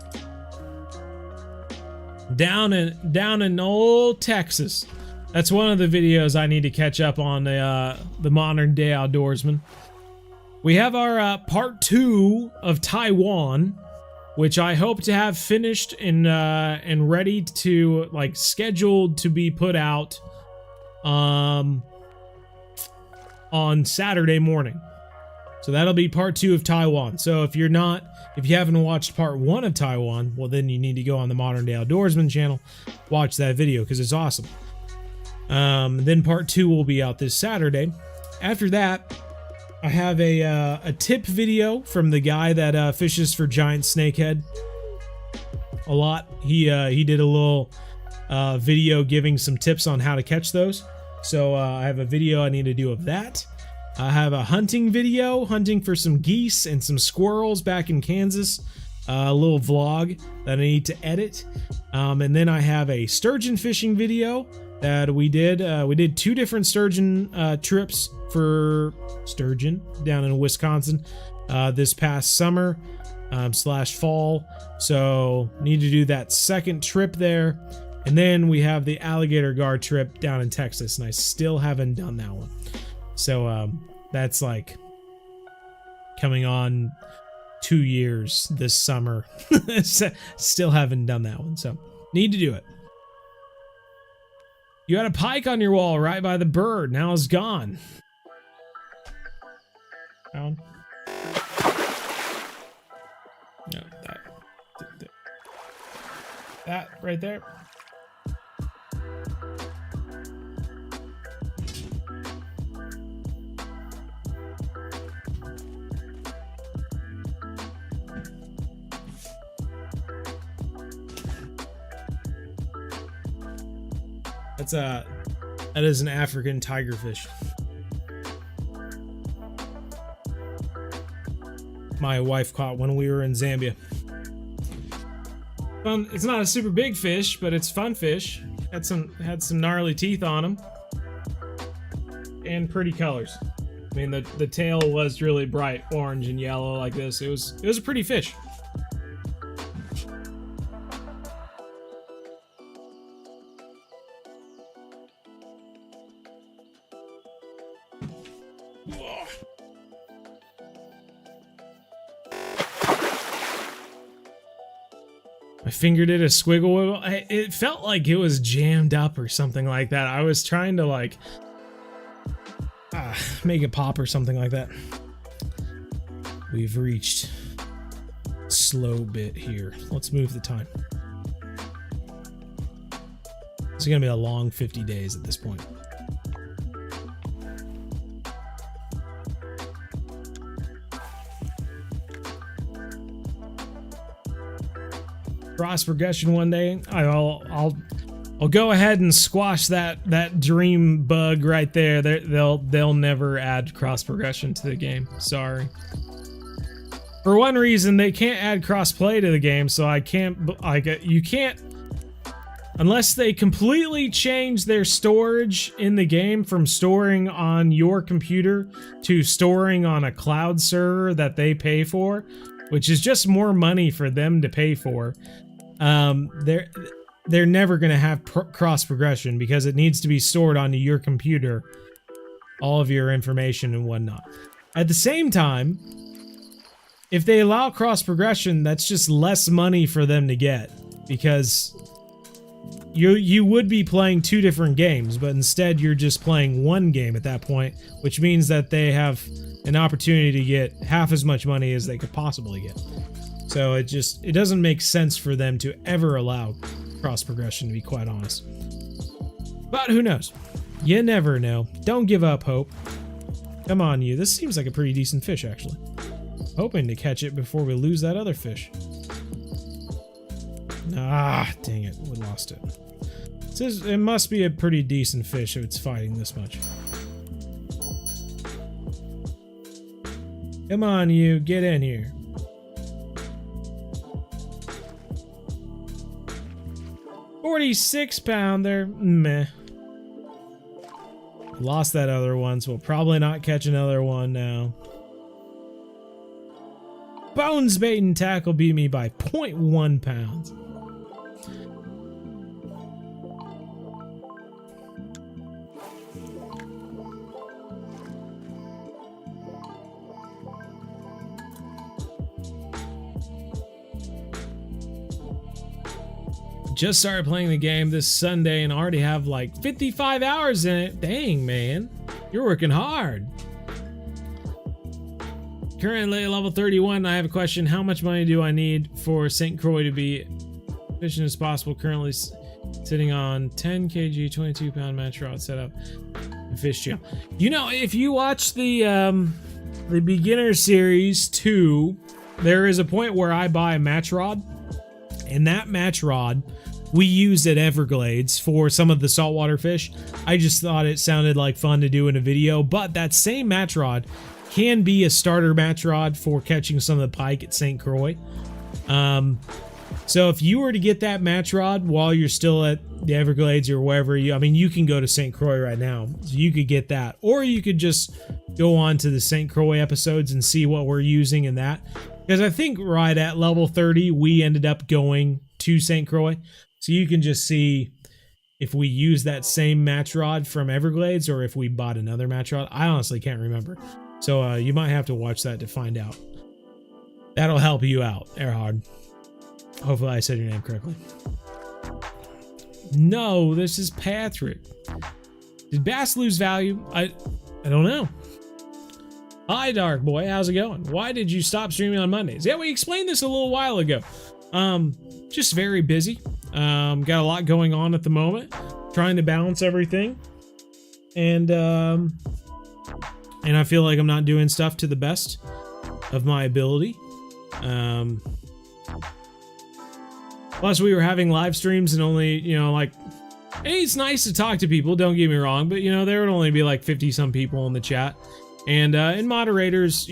Down in old Texas. That's one of the videos I need to catch up on, the modern day outdoorsman. We have our part 2 of Taiwan, which I hope to have finished and ready to, like, scheduled to be put out on Saturday morning. So that'll be part 2 of Taiwan. So if you haven't watched part 1 of Taiwan, well, then you need to go on the Modern Day Outdoorsman channel, watch that video because it's awesome. Then part 2 will be out this Saturday. After that, I have a tip video from the guy that fishes for giant snakehead a lot. He did a little video giving some tips on how to catch those. So I have a video I need to do of that. I have a hunting video, hunting for some geese and some squirrels back in Kansas. A little vlog that I need to edit. And then I have a sturgeon fishing video that we did. We did 2 different sturgeon trips for sturgeon down in Wisconsin this past summer / fall. So need to do that second trip there. And then we have the alligator gar trip down in Texas, and I still haven't done that one. So that's like coming on 2 years this summer. Still haven't done that one, so need to do it. You had a pike on your wall right by the bird. Now it's gone. Found. No, that right there. That is an African tigerfish. My wife caught when we were in Zambia. It's not a super big fish, but it's fun fish. Had some gnarly teeth on him, and pretty colors. I mean, the tail was really bright orange and yellow like this. It was a pretty fish. finger did a squiggle wiggle. It felt like it was jammed up or something like that. I was trying to like make it pop or something like that. We've reached slow bit here. Let's move the time. It's gonna be a long 50 days at this point. Cross progression one day. I'll go ahead and squash that dream bug right there. They'll never add cross progression to the game. Sorry. For one reason, they can't add cross-play to the game, so you can't, unless they completely change their storage in the game from storing on your computer to storing on a cloud server that they pay for, which is just more money for them to pay for. They're never going to have cross progression because it needs to be stored onto your computer, all of your information and whatnot. At the same time, if they allow cross progression, that's just less money for them to get, because you would be playing two different games, but instead you're just playing one game at that point, which means that they have an opportunity to get half as much money as they could possibly get. So it doesn't make sense for them to ever allow cross progression, to be quite honest. But who knows? You never know. Don't give up hope. Come on, you. This seems like a pretty decent fish, actually. Hoping to catch it before we lose that other fish. Ah, dang it. We lost it. It must be a pretty decent fish if it's fighting this much. Come on, you. Get in here. £46-pounder. Meh. Lost that other one, so we'll probably not catch another one now. Bones bait and tackle beat me by 0.1 pounds. Just started playing the game this Sunday and already have like 55 hours in it. Dang, man. You're working hard. Currently level 31. I have a question. How much money do I need for St. Croix to be efficient as possible? Currently sitting on 10 kg, 22-pound match rod setup and fish jail. You know, if you watch the beginner series 2, there is a point where I buy a match rod, and that match rod we used at Everglades for some of the saltwater fish. I just thought it sounded like fun to do in a video, but that same match rod can be a starter match rod for catching some of the pike at St. Croix. So if you were to get that match rod while you're still at the Everglades or wherever you can go to St. Croix right now, so you could get that, or you could just go on to the St. Croix episodes and see what we're using in that, because I think right at level 30 we ended up going to St. Croix, so you can just see if we use that same match rod from Everglades or if we bought another match rod. I honestly can't remember. So you might have to watch that to find out. That'll help you out, Erhard. Hopefully I said your name correctly. No, this is Patrick. Did bass lose value? I don't know. Hi, Dark Boy. How's it going? Why did you stop streaming on Mondays? Yeah, we explained this a little while ago. Just very busy. Got a lot going on at the moment. Trying to balance everything. And I feel like I'm not doing stuff to the best of my ability. Plus, we were having live streams and only, hey, it's nice to talk to people, don't get me wrong, but, there would only be like 50-some people in the chat. And moderators,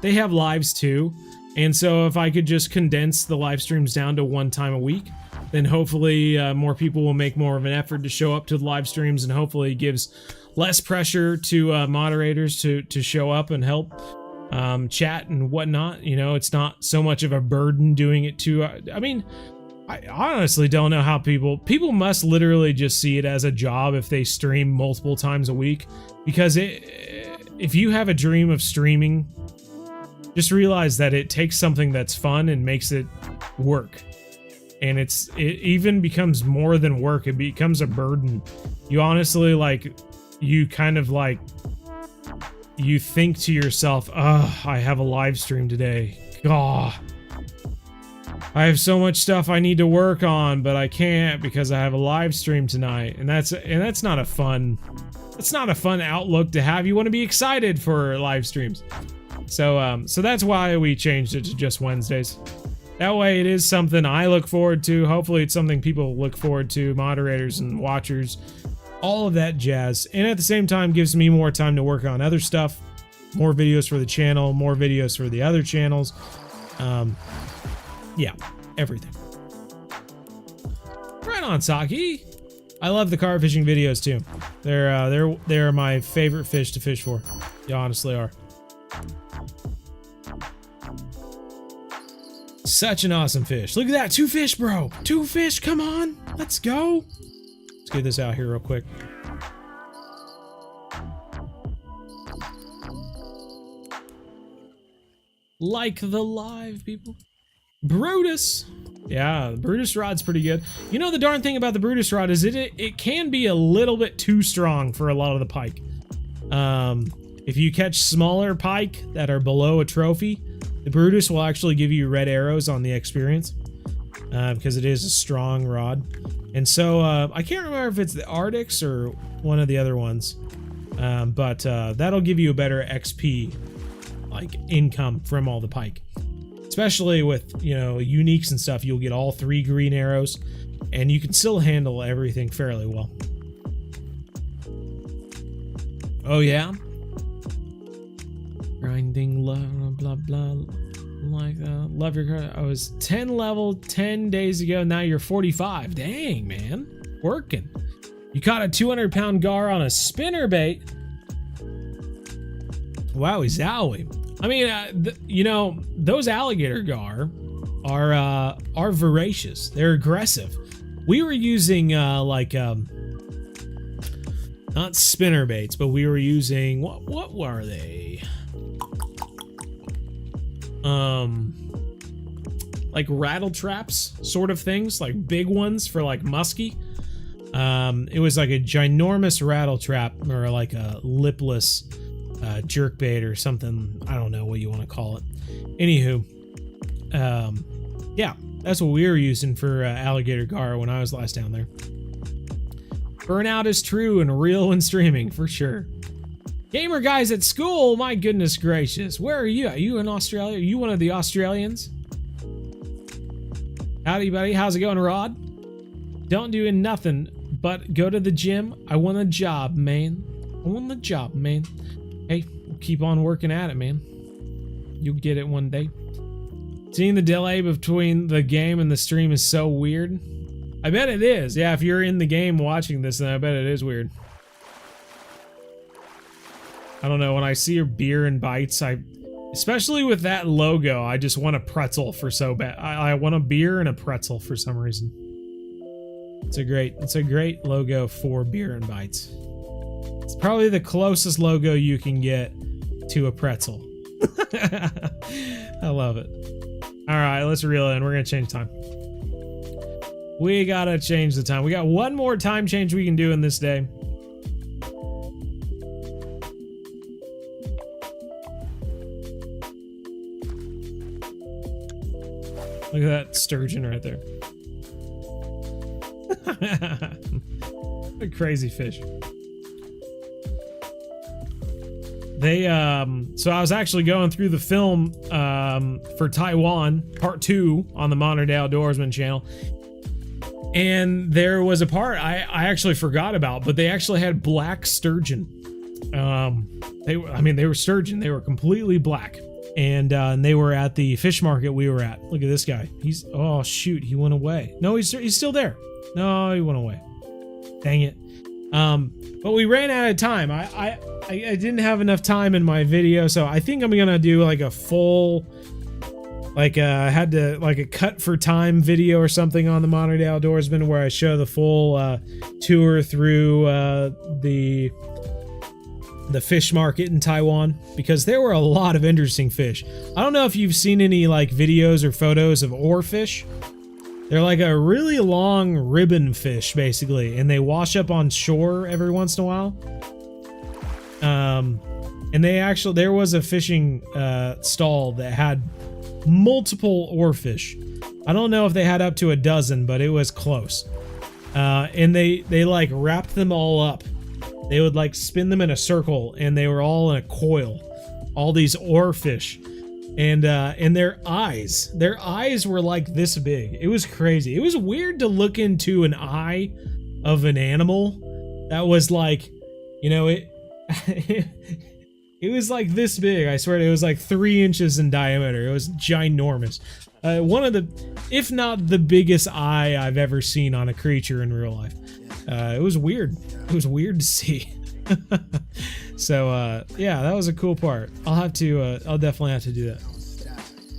they have lives too. And so if I could just condense the live streams down to one time a week, then hopefully more people will make more of an effort to show up to the live streams, and hopefully it gives less pressure to moderators to show up and help chat and whatnot. It's not so much of a burden doing it too. I honestly don't know how people must literally just see it as a job if they stream multiple times a week, because if you have a dream of streaming, just realize that it takes something that's fun and makes it work. and it even becomes more than work. It becomes a burden. You honestly, like, you kind of like, you think to yourself, oh, I have a live stream today. God, I have so much stuff I need to work on, but I can't because I have a live stream tonight. And that's not a fun, outlook to have. You want to be excited for live streams. So that's why we changed it to just Wednesdays. That way it is something I look forward to. Hopefully it's something people look forward to, moderators and watchers, all of that jazz. And at the same time gives me more time to work on other stuff, more videos for the channel, more videos for the other channels. Yeah, everything. Right on, Saki. I love the carp fishing videos too. They're my favorite fish to fish for. They honestly are. Such an awesome fish. Look at that, 2 fish, bro. 2 fish, come on. Let's go. Let's get this out here real quick. Like the live, people. Brutus. Yeah, the Brutus rod's pretty good. You know, the darn thing about the Brutus rod is it can be a little bit too strong for a lot of the pike. If you catch smaller pike that are below a trophy, the Brutus will actually give you red arrows on the experience, because it is a strong rod. And so I can't remember if it's the Arctics or one of the other ones, but that'll give you a better XP, like income from all the pike. Especially with, you know, uniques and stuff, you'll get all 3 green arrows, and you can still handle everything fairly well. Oh yeah? Grinding, love, blah, blah, like that. Love your car. I was 10 level 10 days ago, now you're 45. Dang, man. Working. You caught a 200-pound gar on a spinnerbait. Wowie zowie. I mean, you know, those alligator gar are voracious. They're aggressive. We were using like not spinner baits, but we were using what were they? Like rattle traps, sort of things, like big ones for like muskie. It was like a ginormous rattle trap, or like a lipless jerk bait or something. I don't know what you want to call it. Anywho, yeah, that's what we were using for alligator gar when I was last down there. Burnout is true and real when streaming, for sure. Gamer guys at school, my goodness gracious. Where are you? Are you in Australia? Are you one of the Australians? Howdy, buddy. How's it going, Rod? Don't do nothing but go to the gym. I want a job, man. I want a job, man. Hey, we'll keep on working at it, man. You'll get it one day. Seeing the delay between the game and the stream is so weird. I bet it is. Yeah, if you're in the game watching this, then I bet it is weird. I don't know, when I see your beer and bites, especially with that logo, I just want a pretzel for so bad. I want a beer and a pretzel for some reason. It's a great logo for beer and bites. It's probably the closest logo you can get to a pretzel. I love it. All right, let's reel in. We're gonna change time. We gotta change the time. We got one more time change we can do in this day. Look at that sturgeon right there. What a crazy fish. They, so I was actually going through the film, for Taiwan, part 2 on the Modern Day Outdoorsman channel. And there was a part I actually forgot about, but they actually had black sturgeon. They were sturgeon. They were completely black. And they were at the fish market we were at. Look at this guy. Oh shoot, he went away. No, he's still there. No, he went away. Dang it. But we ran out of time. I didn't have enough time in my video, so I think I'm gonna do like a full, like I had to like a cut for time video or something on the Modern Day Outdoorsman where I show the full tour through the fish market in Taiwan, because there were a lot of interesting fish. I don't know if you've seen any like videos or photos of oarfish. They're like a really long ribbon fish, basically, and they wash up on shore every once in a while. And there was a fishing stall that had multiple oarfish. I don't know if they had up to a dozen, but it was close. And they like wrapped them all up. They would like spin them in a circle, and they were all in a coil. All these oarfish. And their eyes were like this big. It was crazy. It was weird to look into an eye of an animal that was like, you know, it was like this big. I swear, it was like 3 inches in diameter. It was ginormous. One of the, if not the biggest eye I've ever seen on a creature in real life. It was weird. It was weird to see. So yeah, that was a cool part. I'll definitely have to do that.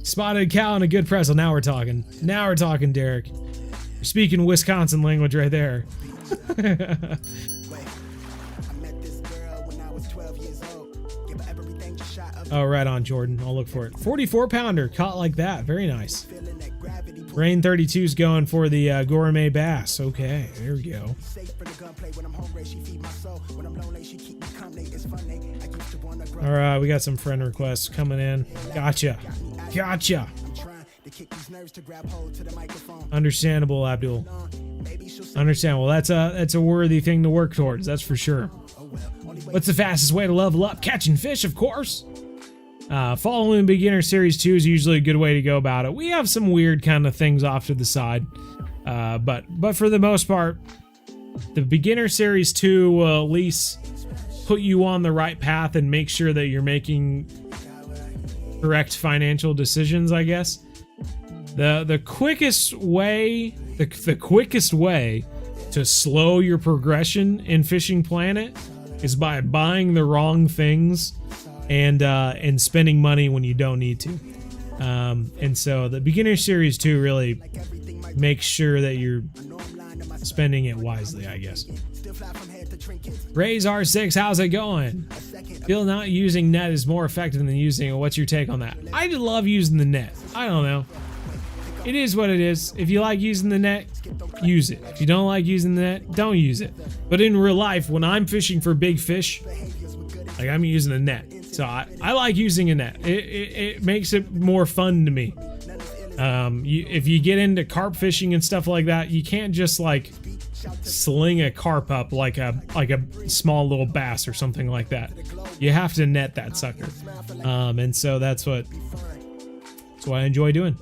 Spotted a cow and a good pretzel. Now we're talking. Now we're talking, Derek. You're speaking Wisconsin language right there. Oh, right on, Jordan. I'll look for it. 44 pounder caught like that. Very nice. Rain 32's going for the gourmet bass. Okay, there we go. All right, we got some friend requests coming in. Gotcha. Gotcha. Understandable, Abdul. Understandable. That's a worthy thing to work towards. That's for sure. What's the fastest way to level up? Catching fish, of course. Following beginner series 2 is usually a good way to go about it. We have some weird kind of things off to the side, but for the most part, the beginner series 2 will at least put you on the right path and make sure that you're making correct financial decisions, I guess. The quickest way to slow your progression in Fishing Planet is by buying the wrong things and spending money when you don't need to. And so the beginner series 2 really makes sure that you're spending it wisely, I guess. Raise R6, how's it going? Feel not using net is more effective than using it. What's your take on that? I love using the net. I don't know. It is what it is. If you like using the net, use it. If you don't like using the net, don't use it. But in real life, when I'm fishing for big fish, like, I'm using a net. So I like using a net. It makes it more fun to me. If you get into carp fishing and stuff like that, you can't just like sling a carp up like a small little bass or something like that. You have to net that sucker. And so that's what I enjoy doing.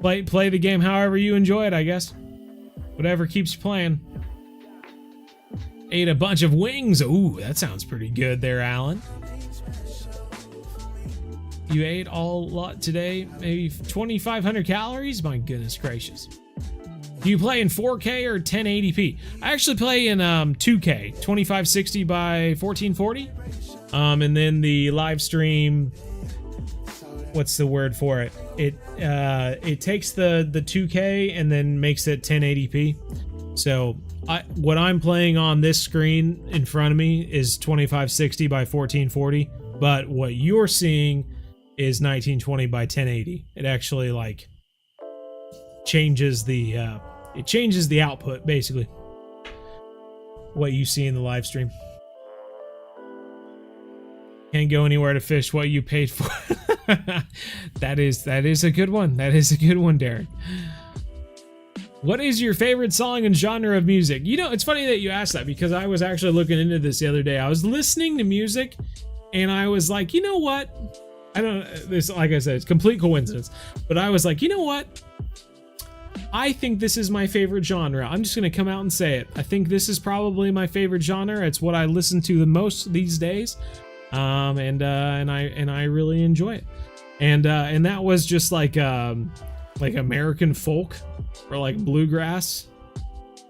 Play the game however you enjoy it, I guess. Whatever keeps you playing. Ate a bunch of wings. Ooh, that sounds pretty good there, Alan. You ate all lot today? Maybe 2,500 calories? My goodness gracious. Do you play in 4K or 1080p? I actually play in 2K, 2560 by 1440. And then the live stream, what's the word for it? It takes the 2K and then makes it 1080p. So what I'm playing on this screen in front of me is 2560 by 1440, but what you're seeing is 1920 by 1080. It actually like changes the output, basically. What you see in the live stream. Can't go anywhere to fish what you paid for. That is a good one. That is a good one, Derek. What is your favorite song and genre of music? You know, it's funny that you asked that, because I was actually looking into this the other day. I was listening to music and I was like, you know what? I don't know, this, like I said, it's complete coincidence, but I was like, you know what? I think this is my favorite genre. I'm just gonna come out and say it. I think this is probably my favorite genre. It's what I listen to the most these days, and I really enjoy it. And that was just like American folk or like bluegrass,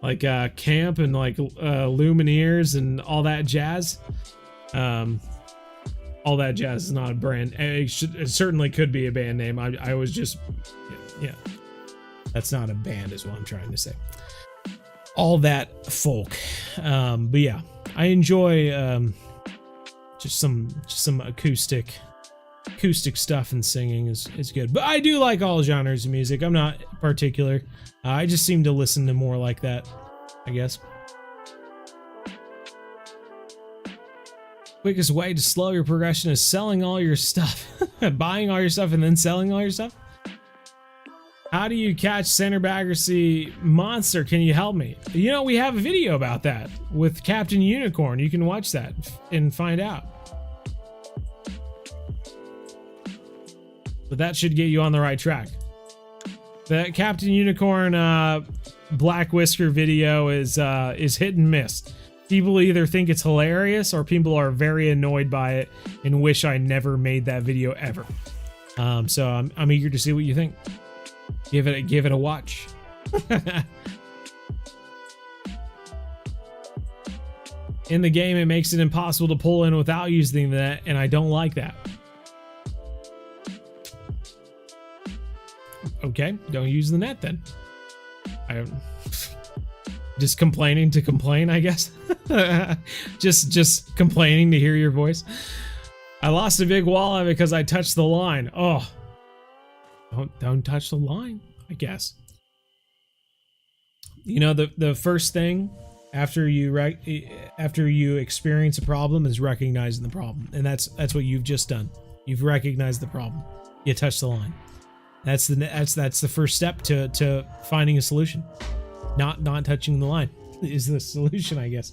like camp and like Lumineers and all that jazz. All that jazz is not a brand. It certainly could be a band name. I was just, yeah. That's not a band is what I'm trying to say. All that folk. But yeah, I enjoy just some acoustic acoustic stuff and singing is good. But I do like all genres of music. I'm not particular. I just seem to listen to more like that, I guess. Quickest way to slow your progression is selling all your stuff. Buying all your stuff and then selling all your stuff? How do you catch center accuracy monster? Can you help me? You know, we have a video about that with Captain Unicorn. You can watch that and find out. But that should get you on the right track. The Captain Unicorn Black Whisker video is hit and miss. People either think it's hilarious or people are very annoyed by it and wish I never made that video ever. So I'm eager to see what you think. Give it a watch. In the game, it makes it impossible to pull in without using the net, and I don't like that. Okay, don't use the net then. Just complaining to complain, I guess. just complaining to hear your voice. I lost a big walleye because I touched the line. Oh, don't touch the line, I guess. You know, the first thing after you experience a problem is recognizing the problem, and that's what you've just done. You've recognized the problem. You touched the line. That's the first step to finding a solution. Not touching the line is the solution, I guess.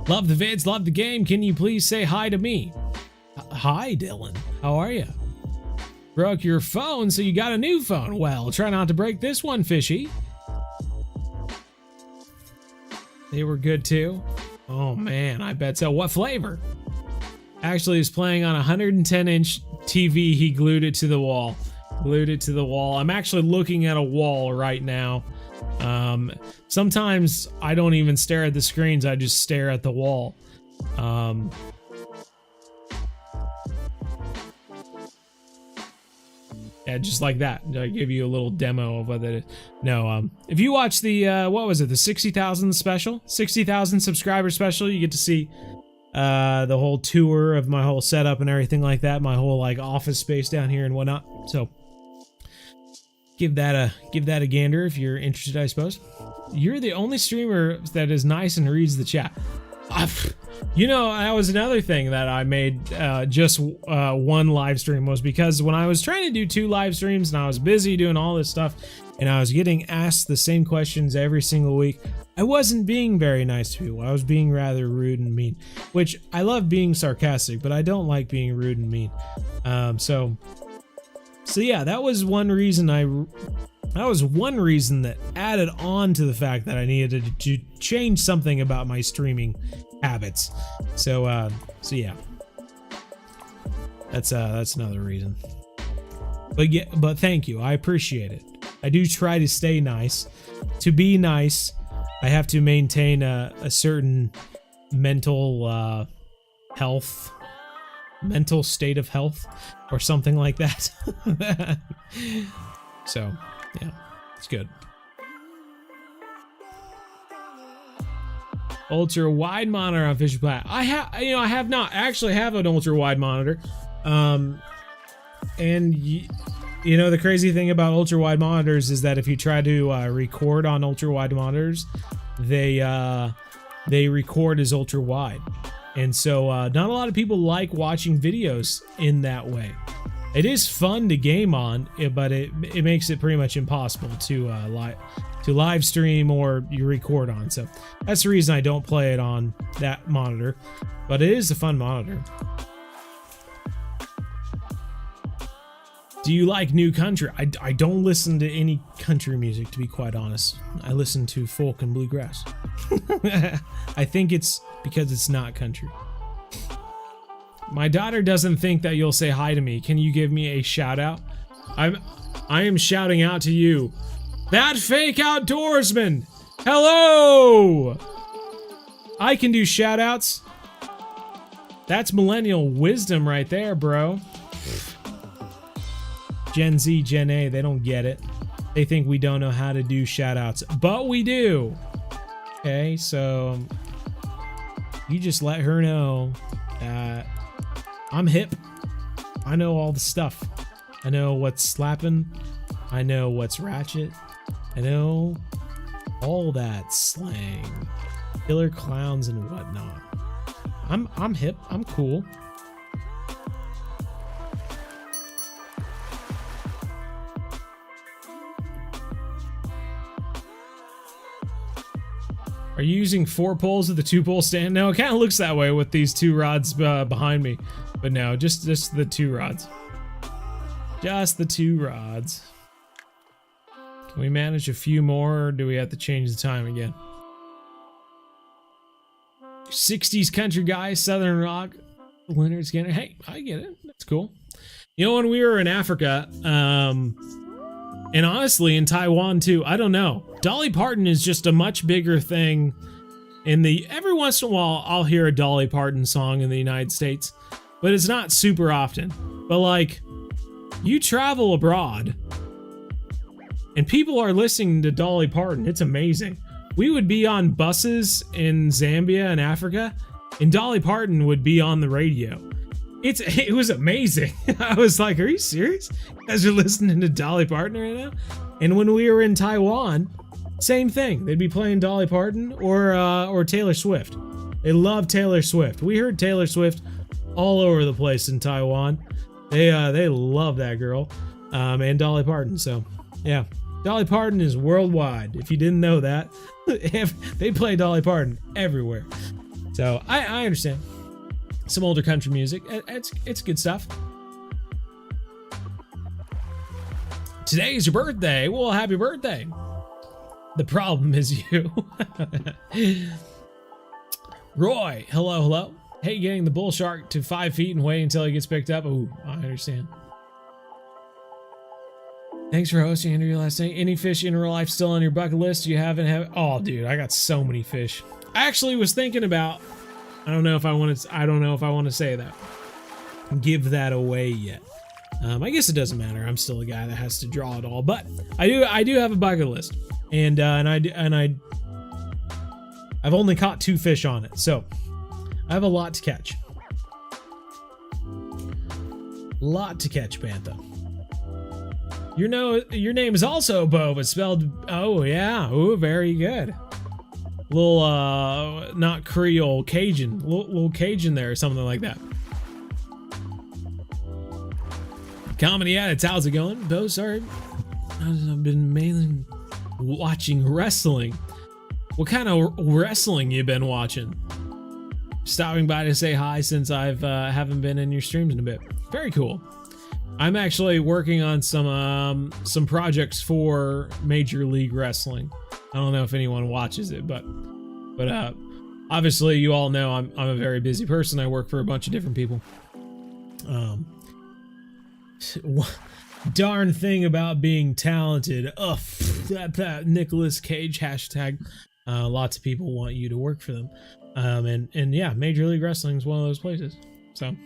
Love the vids, love the game. Can you please say hi to me? Hi, Dylan. How are you? Broke your phone, so you got a new phone. Well, try not to break this one, fishy. They were good too. Oh man, I bet so. What flavor? Actually, it's playing on a 110-inch TV. He glued it to the wall. I'm actually looking at a wall right now. Sometimes I don't even stare at the screens. I just stare at the wall. Yeah, just like that. I give you a little demo of what that is. No, if you watch the, what was it? The 60,000 special? 60,000 subscriber special, you get to see the whole tour of my whole setup and everything like that. My whole like office space down here and whatnot. So give that a gander if you're interested, I suppose. You're the only streamer that is nice and reads the chat. You know, that was another thing that I made just one live stream, was because when I was trying to do 2 live streams and I was busy doing all this stuff and I was getting asked the same questions every single week, I wasn't being very nice to people. I was being rather rude and mean, which I love being sarcastic, but I don't like being rude and mean. So yeah, that was one reason that added on to the fact that I needed to change something about my streaming habits. So yeah, that's another reason. But yeah, but thank you, I appreciate it. I do try to stay nice. To be nice, I have to maintain a certain mental health, mental state of health, or something like that. So yeah, it's good. Ultra wide monitor on Fisher Planet. I have not actually have an ultra wide monitor. And you know, the crazy thing about ultra wide monitors is that if you try to record on ultra wide monitors, they record as ultra wide. And so not a lot of people like watching videos in that way. It is fun to game on, but it makes it pretty much impossible to live stream or you record on. So that's the reason I don't play it on that monitor, but it is a fun monitor. Do you like new country? I don't listen to any country music, to be quite honest. I listen to folk and bluegrass. I think it's because it's not country. My daughter doesn't think that you'll say hi to me. Can you give me a shout out? I am shouting out to you. That fake outdoorsman! Hello! I can do shout outs. That's millennial wisdom right there, bro. Gen Z, Gen A, they don't get it. They think we don't know how to do shout outs, but we do. Okay, so You just let her know that I'm hip. I know all the stuff. I know what's slapping. I know what's ratchet. I know all that slang. Killer clowns and whatnot. I'm hip. I'm cool. Are you using 4 poles of the 2-pole stand? No, it kind of looks that way with these 2 rods behind me. But no, just the 2 rods. Just the 2 rods. Can we manage a few more, or do we have to change the time again? 60s country guy, Southern rock, Leonard Skinner. Hey, I get it. That's cool. You know, when we were in Africa, and honestly in Taiwan too, I don't know. Dolly Parton is just a much bigger thing in the... Every once in a while, I'll hear a Dolly Parton song in the United States, but it's not super often. But like, you travel abroad, and people are listening to Dolly Parton. It's amazing. We would be on buses in Zambia and Africa, and Dolly Parton would be on the radio. It was amazing. I was like, are you serious? You guys are listening to Dolly Parton right now? And when we were in Taiwan, same thing. They'd be playing Dolly Parton or Taylor Swift. They love Taylor Swift. We heard Taylor Swift all over the place in Taiwan. They love that girl, and Dolly Parton. So yeah, Dolly Parton is worldwide. If you didn't know that, they play Dolly Parton everywhere. So I understand. Some older country music. It's good stuff. Today is your birthday. Well, happy birthday. The problem is you. Roy, hello. Hey, getting the bull shark to 5 feet and waiting until he gets picked up. Ooh, I understand. Thanks for hosting, Andrew, last night. Any fish in real life still on your bucket list you haven't had? Oh, dude, I got so many fish. I actually was thinking about... I don't know if I want to say that. Give that away yet. I guess it doesn't matter. I'm still a guy that has to draw it all, but I do have a bucket list, and I've only caught 2 fish on it, so I have a lot to catch. Lot to catch, Bantha. Your name is also Bo, but spelled... Oh yeah, ooh, very good. Little not Creole, Cajun, little Cajun there or something like that. Comedy Addicts, how's it going? Bo, sorry, I've been mainly watching wrestling. What kind of wrestling you been watching? Stopping by to say hi since I've haven't been in your streams in a bit. Very cool. I'm actually working on some projects for Major League Wrestling. I don't know if anyone watches it, but obviously you all know I'm a very busy person. I work for a bunch of different people. Darn thing about being talented. Ugh, that Nicolas Cage hashtag. Lots of people want you to work for them. And yeah, Major League Wrestling is one of those places. So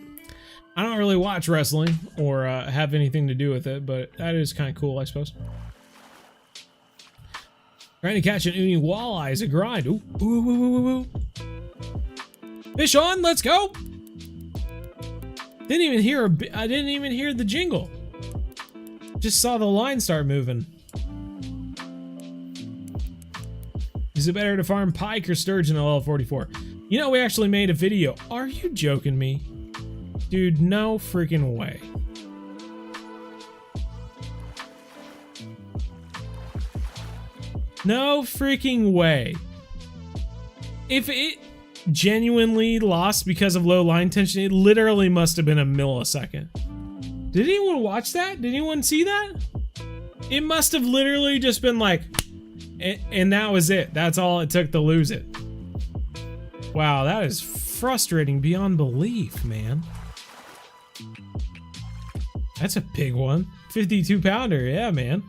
I don't really watch wrestling or have anything to do with it, but that is kind of cool, I suppose. Trying to catch an uni walleye is a grind. Ooh, ooh, ooh, ooh, ooh. Fish on, let's go. I didn't even hear the jingle. Just saw the line start moving. Is it better to farm pike or sturgeon at level 44? You know, we actually made a video. Are you joking me? Dude, no freaking way. No freaking way. If it genuinely lost because of low line tension, it literally must have been a millisecond. Did anyone watch that? Did anyone see that? It must have literally just been like, and that was it. That's all it took to lose it. Wow, that is frustrating beyond belief, man. That's a big one. 52 pounder, yeah, man.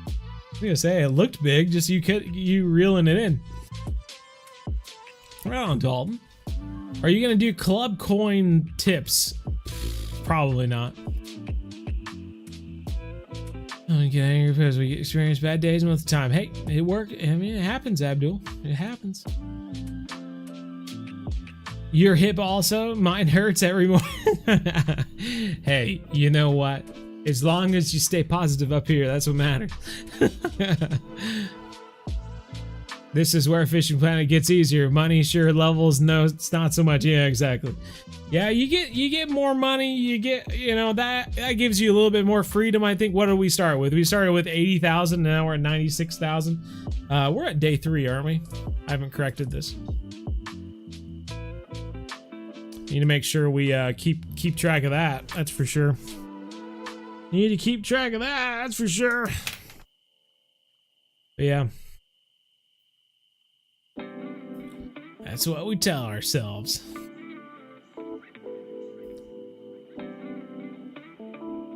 I was gonna say it looked big, just you reeling it in. Right on, Dalton. Are you gonna do club coin tips? Probably not. Okay, because we experience bad days most of the time. Hey, it worked. I mean, it happens, Abdul. It happens. Your hip also? Mine hurts every morning. Hey, you know what? As long as you stay positive up here, that's what matters. This is where Fishing Planet gets easier. Money sure levels, no, it's not so much. Yeah, exactly. Yeah, you get more money. You get, you know, that gives you a little bit more freedom. I think. What did we start with? We started with 80,000. Now we're at 96,000. We're at day 3, aren't we? I haven't corrected this. Need to make sure we keep track of that. That's for sure. Need to keep track of that. That's for sure. But yeah. That's what we tell ourselves.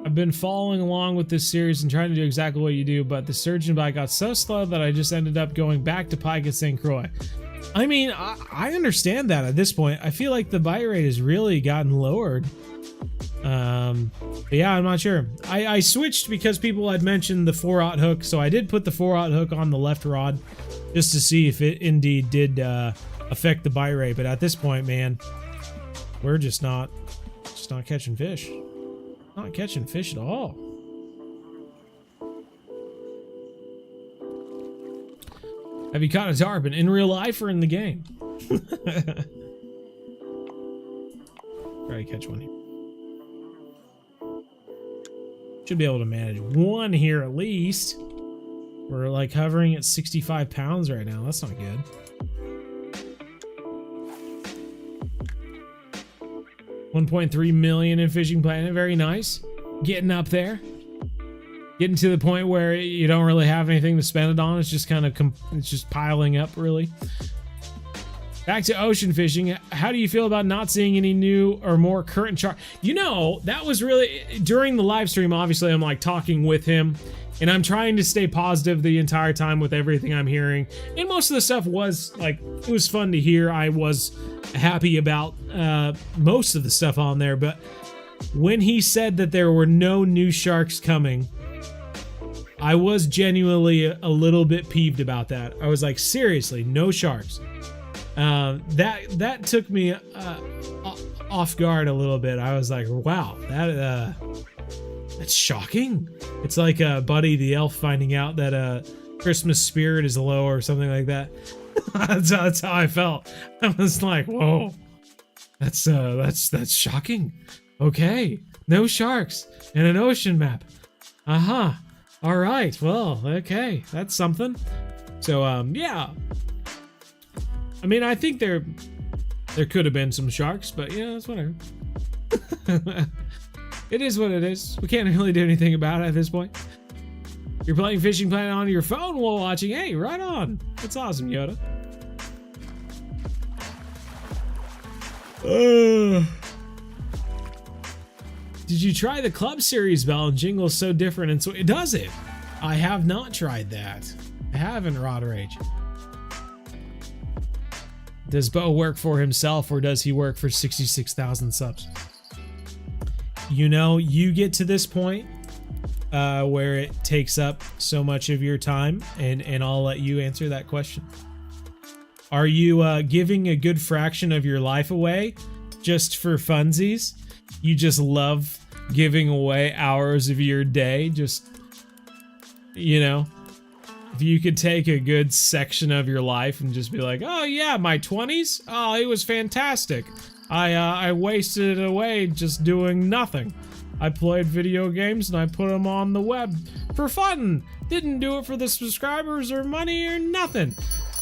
I've been following along with this series and trying to do exactly what you do, but the Sturgeon bite got so slow that I just ended up going back to pike at St. Croix. I mean, I understand that at this point. I feel like the bite rate has really gotten lowered. But yeah, I'm not sure. I switched because people had mentioned the 4/0 hook, so I did put the 4/0 hook on the left rod just to see if it indeed did affect the bite rate. But at this point, man, we're just not catching fish. Not catching fish at all. Have you caught a tarpon in real life or in the game? Try to catch one here. Should be able to manage one here at least. We're like hovering at 65 pounds right now. That's not good. $1.3 million in Fishing Planet. Very nice. Getting up there. Getting to the point where you don't really have anything to spend it on. It's just kind of it's just piling up, really. Back to ocean fishing. How do you feel about not seeing any new or more current shark? You know, that was really during the live stream. Obviously, I'm like talking with him, and I'm trying to stay positive the entire time with everything I'm hearing. And most of the stuff was like, it was fun to hear. I was happy about most of the stuff on there. But when he said that there were no new sharks coming, I was genuinely a little bit peeved about that. I was like, seriously, no sharks. That took me off guard a little bit. I was like, wow, that's shocking. It's like Buddy the elf finding out that Christmas spirit is low or something like that. that's how I felt. I was like, whoa, that's shocking. Okay, no sharks and an ocean map. All right, well, okay, that's something. So yeah, I mean, I think there could have been some sharks, but yeah, that's whatever. It is what it is. We can't really do anything about it at this point. You're playing Fishing Planet on your phone while watching. Hey, right on. That's awesome, Yoda. Did you try the Club Series bell and jingle's so different and so it does it? I have not tried that. I haven't, Rod Rage. Does Bo work for himself or does he work for 66,000 subs? You know, you get to this point where it takes up so much of your time, and I'll let you answer that question. Are you giving a good fraction of your life away just for funsies? You just love giving away hours of your day, just, you know, if you could take a good section of your life and just be like, oh yeah, my 20s, oh, it was fantastic. I wasted it away just doing nothing. I played video games and I put them on the web for fun. Didn't do it for the subscribers or money or nothing.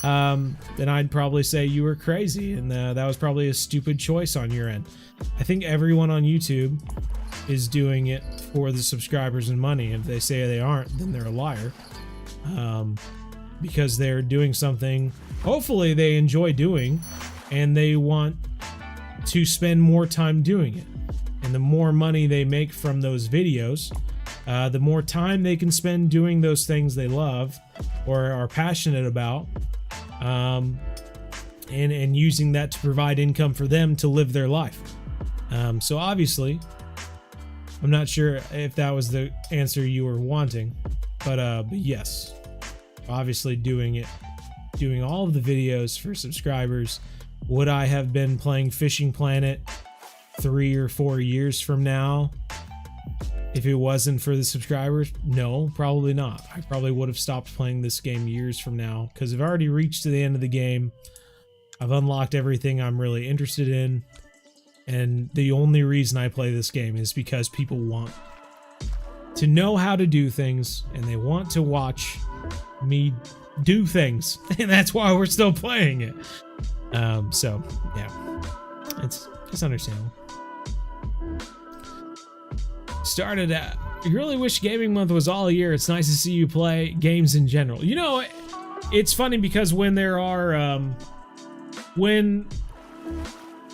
Then I'd probably say you were crazy, and that was probably a stupid choice on your end. I think everyone on YouTube is doing it for the subscribers and money. If they say they aren't, then they're a liar. Because they're doing something hopefully they enjoy doing, and they want to spend more time doing it. And the more money they make from those videos, the more time they can spend doing those things they love or are passionate about, and using that to provide income for them to live their life. So obviously, I'm not sure if that was the answer you were wanting, but yes, obviously doing all of the videos for subscribers Would I have been playing Fishing Planet 3 or 4 years from now if it wasn't for the subscribers? No, probably not. I probably would have stopped playing this game years from now because I've already reached to the end of the game. I've unlocked everything I'm really interested in, and the only reason I play this game is because people want to know how to do things and they want to watch me do things, and that's why we're still playing it. So yeah, it's understandable. Started at, you really wish gaming month was all year. It's nice to see you play games in general. You know, it's funny because when there are when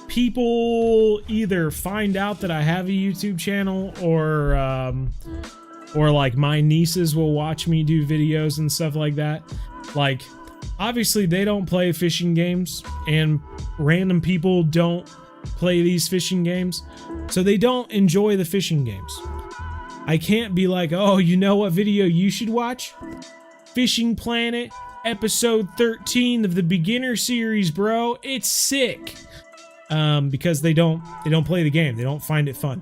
people either find out that I have a YouTube channel or like my nieces will watch me do videos and stuff like that. Like, obviously they don't play fishing games, and random people don't play these fishing games, so they don't enjoy the fishing games. I can't be like, oh, you know what video you should watch? Fishing Planet episode 13 of the beginner series, bro. It's sick. Because they don't play the game. They don't find it fun.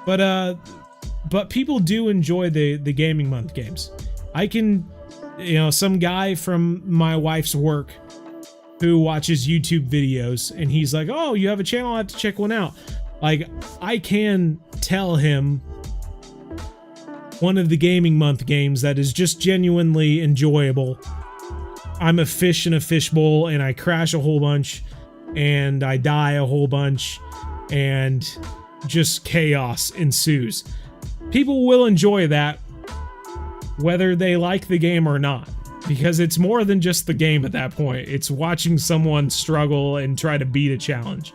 But people do enjoy the gaming month games. I can, you know, some guy from my wife's work who watches YouTube videos, and he's like, oh, you have a channel, I have to check one out. Like, I can tell him one of the gaming month games that is just genuinely enjoyable. I'm a fish in a fishbowl, and I crash a whole bunch, and I die a whole bunch, and just chaos ensues. People will enjoy that whether they like the game or not, because it's more than just the game at that point. It's watching someone struggle and try to beat a challenge.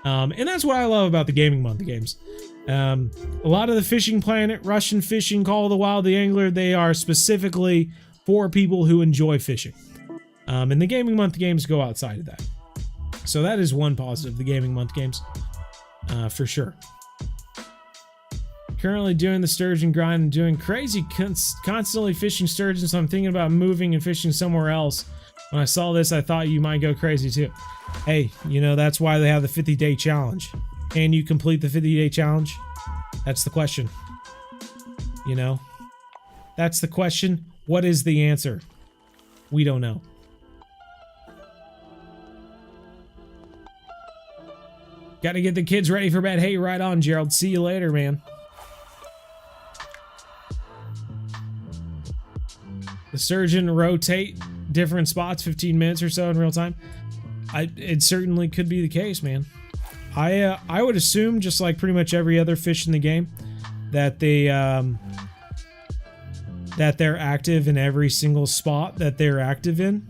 And that's what I love about the gaming month games. A lot of the Fishing Planet, Russian Fishing, Call of the Wild, the Angler, they are specifically for people who enjoy fishing. And the gaming month games go outside of that. So that is one positive, the gaming month games, for sure. Currently doing the sturgeon grind and doing crazy, constantly fishing sturgeon, so I'm thinking about moving and fishing somewhere else. When I saw this, I thought you might go crazy too. Hey, you know, that's why they have the 50-day challenge. Can you complete the 50-day challenge? That's the question. You know? That's the question. What is the answer? We don't know. Gotta get the kids ready for bed. Hey, right on, Gerald. See you later, man. The sturgeon rotate different spots 15 minutes or so in real time. It certainly could be the case, man. I would assume, just like pretty much every other fish in the game, that that they're active in every single spot that they're active in.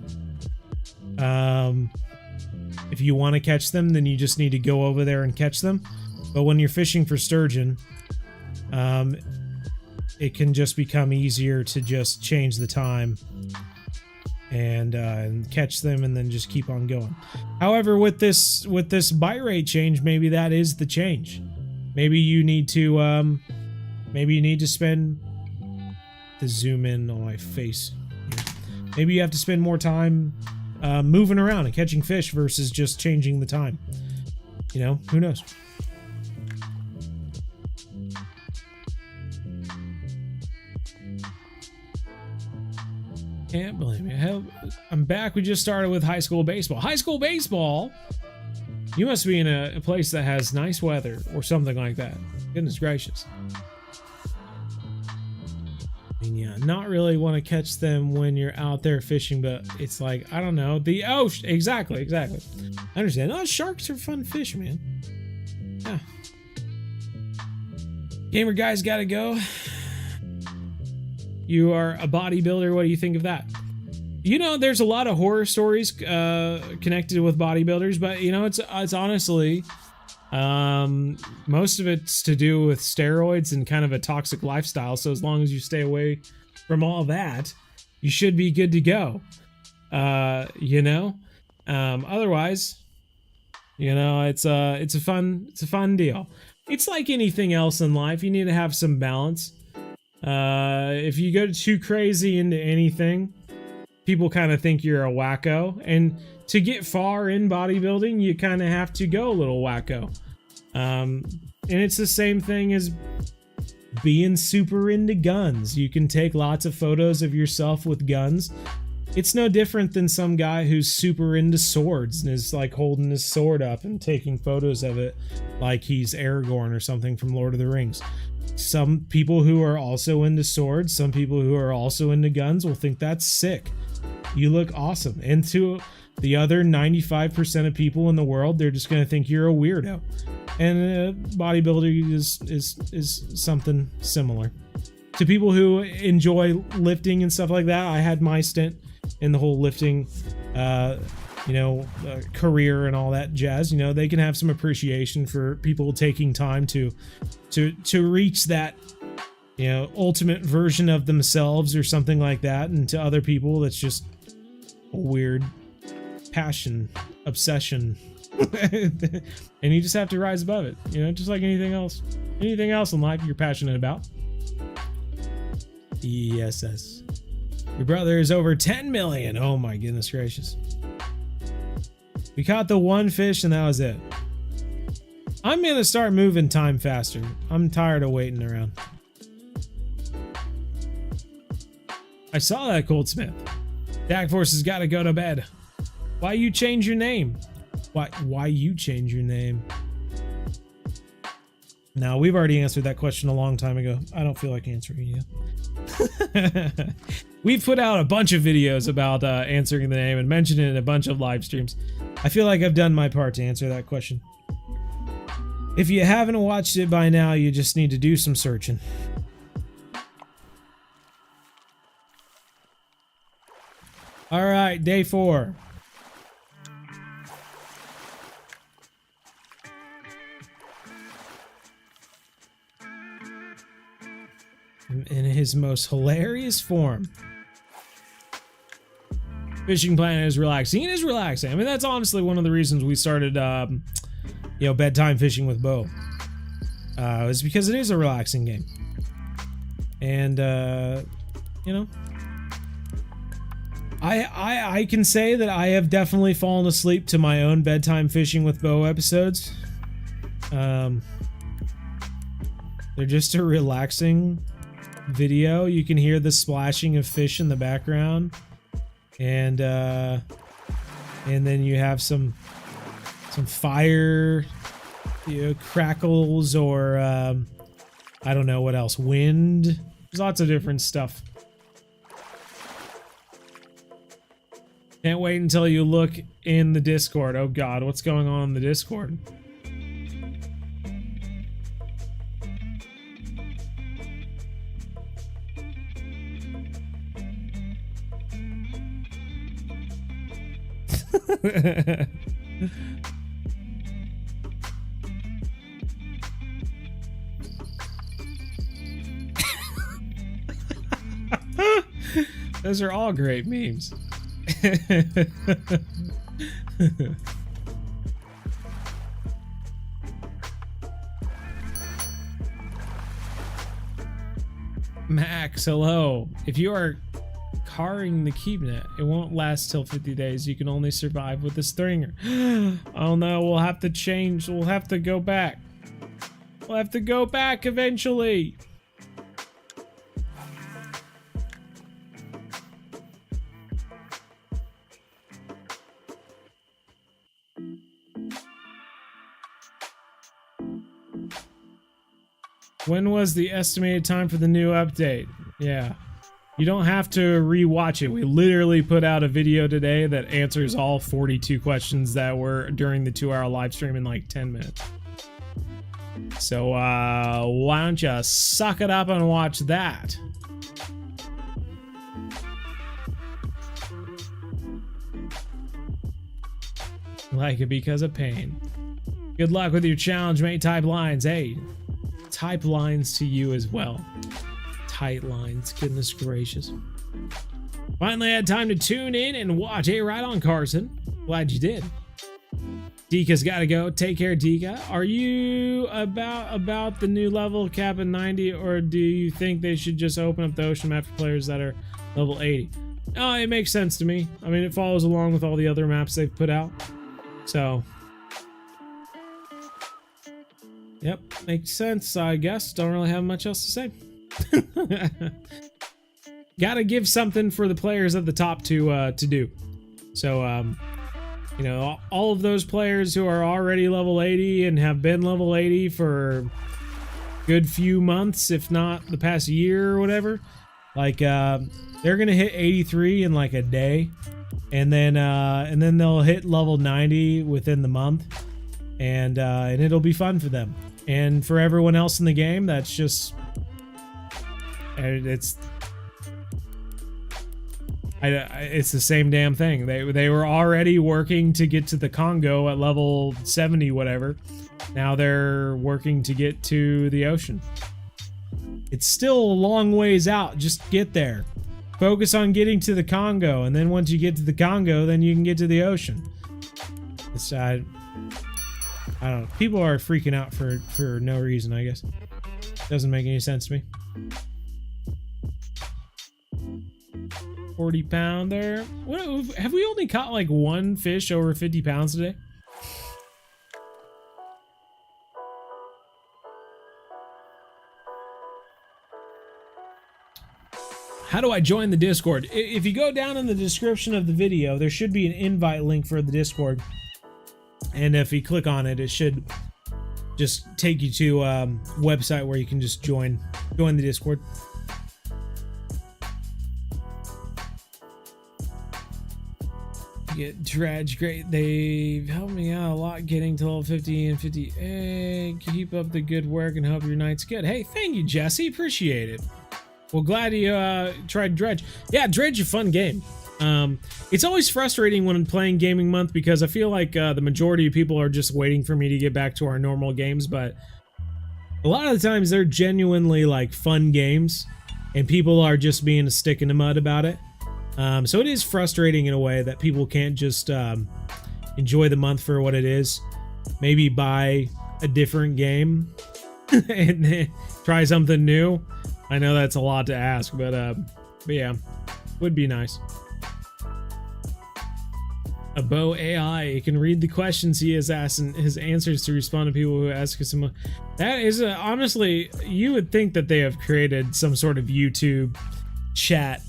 If you want to catch them, then you just need to go over there and catch them. But when you're fishing for sturgeon, it can just become easier to just change the time and catch them, and then just keep on going. However, with this bite rate change, maybe that is the change. Maybe you need to spend the zoom in on my face. Maybe you have to spend more time moving around and catching fish versus just changing the time. You know, who knows? Can't believe it. I'm back. We just started with high school baseball. High school baseball? You must be in a place that has nice weather or something like that. Goodness gracious. I mean, yeah, not really want to catch them when you're out there fishing, but it's like, I don't know. Exactly. I understand. Oh, sharks are fun fish, man. Yeah. Gamer guys gotta go. You are a bodybuilder. What do you think of that? You know, there's a lot of horror stories connected with bodybuilders, but you know, it's honestly most of it's to do with steroids and kind of a toxic lifestyle. So as long as you stay away from all that, you should be good to go. You know, otherwise, you know, it's a fun deal. It's like anything else in life. You need to have some balance. If you go too crazy into anything, people kind of think you're a wacko. And to get far in bodybuilding, you kind of have to go a little wacko. And it's the same thing as being super into guns. You can take lots of photos of yourself with guns. It's no different than some guy who's super into swords and is like holding his sword up and taking photos of it like he's Aragorn or something from Lord of the Rings. Some people who are also into swords, some people who are also into guns will think that's sick. You look awesome. And to the other 95% of people in the world, they're just going to think you're a weirdo. And bodybuilding is something similar. To people who enjoy lifting and stuff like that, I had my stint in the whole lifting, career and all that jazz. You know, they can have some appreciation for people taking time to reach that, you know, ultimate version of themselves or something like that. And to other people, that's just a weird passion, obsession. And you just have to rise above it, you know, just like anything else in life you're passionate about. Yes. Your brother is over 10 million. Oh my goodness gracious. We caught the one fish and that was it. I'm gonna start moving time faster. I'm tired of waiting around. I saw that, Goldsmith. Dak Force has got to go to bed. Why you change your name? Why you change your name? No, we've already answered that question a long time ago. I don't feel like answering you. We've put out a bunch of videos about answering the name and mentioned it in a bunch of live streams. I feel like I've done my part to answer that question. If you haven't watched it by now, you just need to do some searching. All right, day 4. In his most hilarious form. Fishing Planet is relaxing. It is relaxing. I mean, that's honestly one of the reasons we started, bedtime fishing with Bo. Is because it is a relaxing game. And, I can say that I have definitely fallen asleep to my own bedtime fishing with Bo episodes. They're just a relaxing video. You can hear the splashing of fish in the background, and then you have some fire, crackles, or I don't know what else, wind. There's lots of different stuff. Can't wait until you look in the Discord. Oh god, what's going on in the Discord? Those are all great memes. Max, hello. If you are carring the keep net, it won't last till 50 days. You can only survive with the stringer. Oh no, we'll have to change. We'll have to go back. We'll have to go back eventually. When was the estimated time for the new update? Yeah. You don't have to rewatch it. We literally put out a video today that answers all 42 questions that were during the 2-hour live stream in like 10 minutes. So why don't you suck it up and watch that? Like it because of pain. Good luck with your challenge, mate. Type lines. Hey, type lines to you as well. Tight lines, goodness gracious. Finally had time to tune in and watch. Hey, right on, Carson. Glad you did. Dika's gotta go. Take care, Dika. Are you about the new level cap at 90, or do you think they should just open up the ocean map for players that are level 80? It makes sense to me. I mean, it follows along with all the other maps they've put out. So, yep, makes sense, I guess. Don't really have much else to say. Gotta give something for the players at the top to do. So, you know, all of those players who are already level 80 and have been level 80 for good few months, if not the past year or whatever, like, they're gonna hit 83 in like a day, and then they'll hit level 90 within the month, and it'll be fun for them. And for everyone else in the game, that's just, it's the same damn thing. They were already working to get to the Congo at level 70 whatever. Now they're working to get to the ocean. It's still a long ways out. Just get there. Focus on getting to the Congo, and then once you get to the Congo, then you can get to the ocean. It's, I don't know. People are freaking out for no reason, I guess. Doesn't make any sense to me. 40 pounder. What, have we only caught like one fish over 50 pounds today? How do I join the Discord? If you go down in the description of the video, there should be an invite link for the Discord. And if you click on it, it should just take you to a website where you can just join the Discord. Get dredge, great. They've helped me out a lot getting to level 50 and 50. Keep up the good work and hope your night's good. Hey, thank you, Jesse. Appreciate it. Well, glad you tried Dredge. Yeah, Dredge is a fun game. It's always frustrating when I'm playing Gaming Month because I feel like the majority of people are just waiting for me to get back to our normal games, but a lot of the times they're genuinely like fun games and people are just being a stick in the mud about it. So it is frustrating in a way that people can't just enjoy the month for what it is. Maybe buy a different game and then try something new. I know that's a lot to ask, but yeah, would be nice. A Bo AI, it can read the questions he has asked and his answers to respond to people who ask us. That is honestly, you would think that they have created some sort of YouTube chat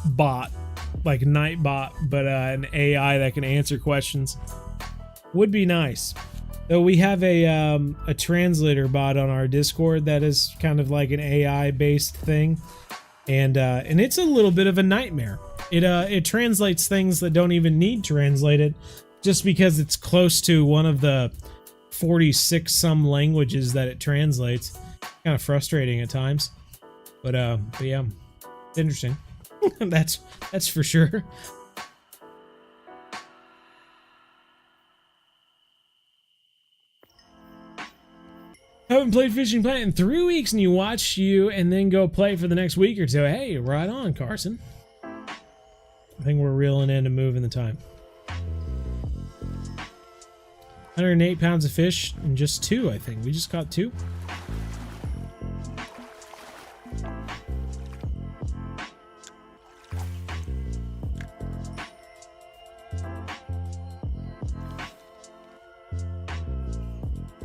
bot, like Nightbot, but an AI that can answer questions. Would be nice. Though we have a translator bot on our Discord that is kind of like an AI based thing, and it's a little bit of a nightmare. It translates things that don't even need translated, just because it's close to one of the 46 some languages that it translates. Kind of frustrating at times, but yeah, it's interesting. that's for sure. Haven't played Fishing Planet in 3 weeks and you watch you and then go play for the next week or two. Hey, right on, Carson. I think we're reeling in and moving the time. 108 pounds of fish and just 2, I think. We just caught 2.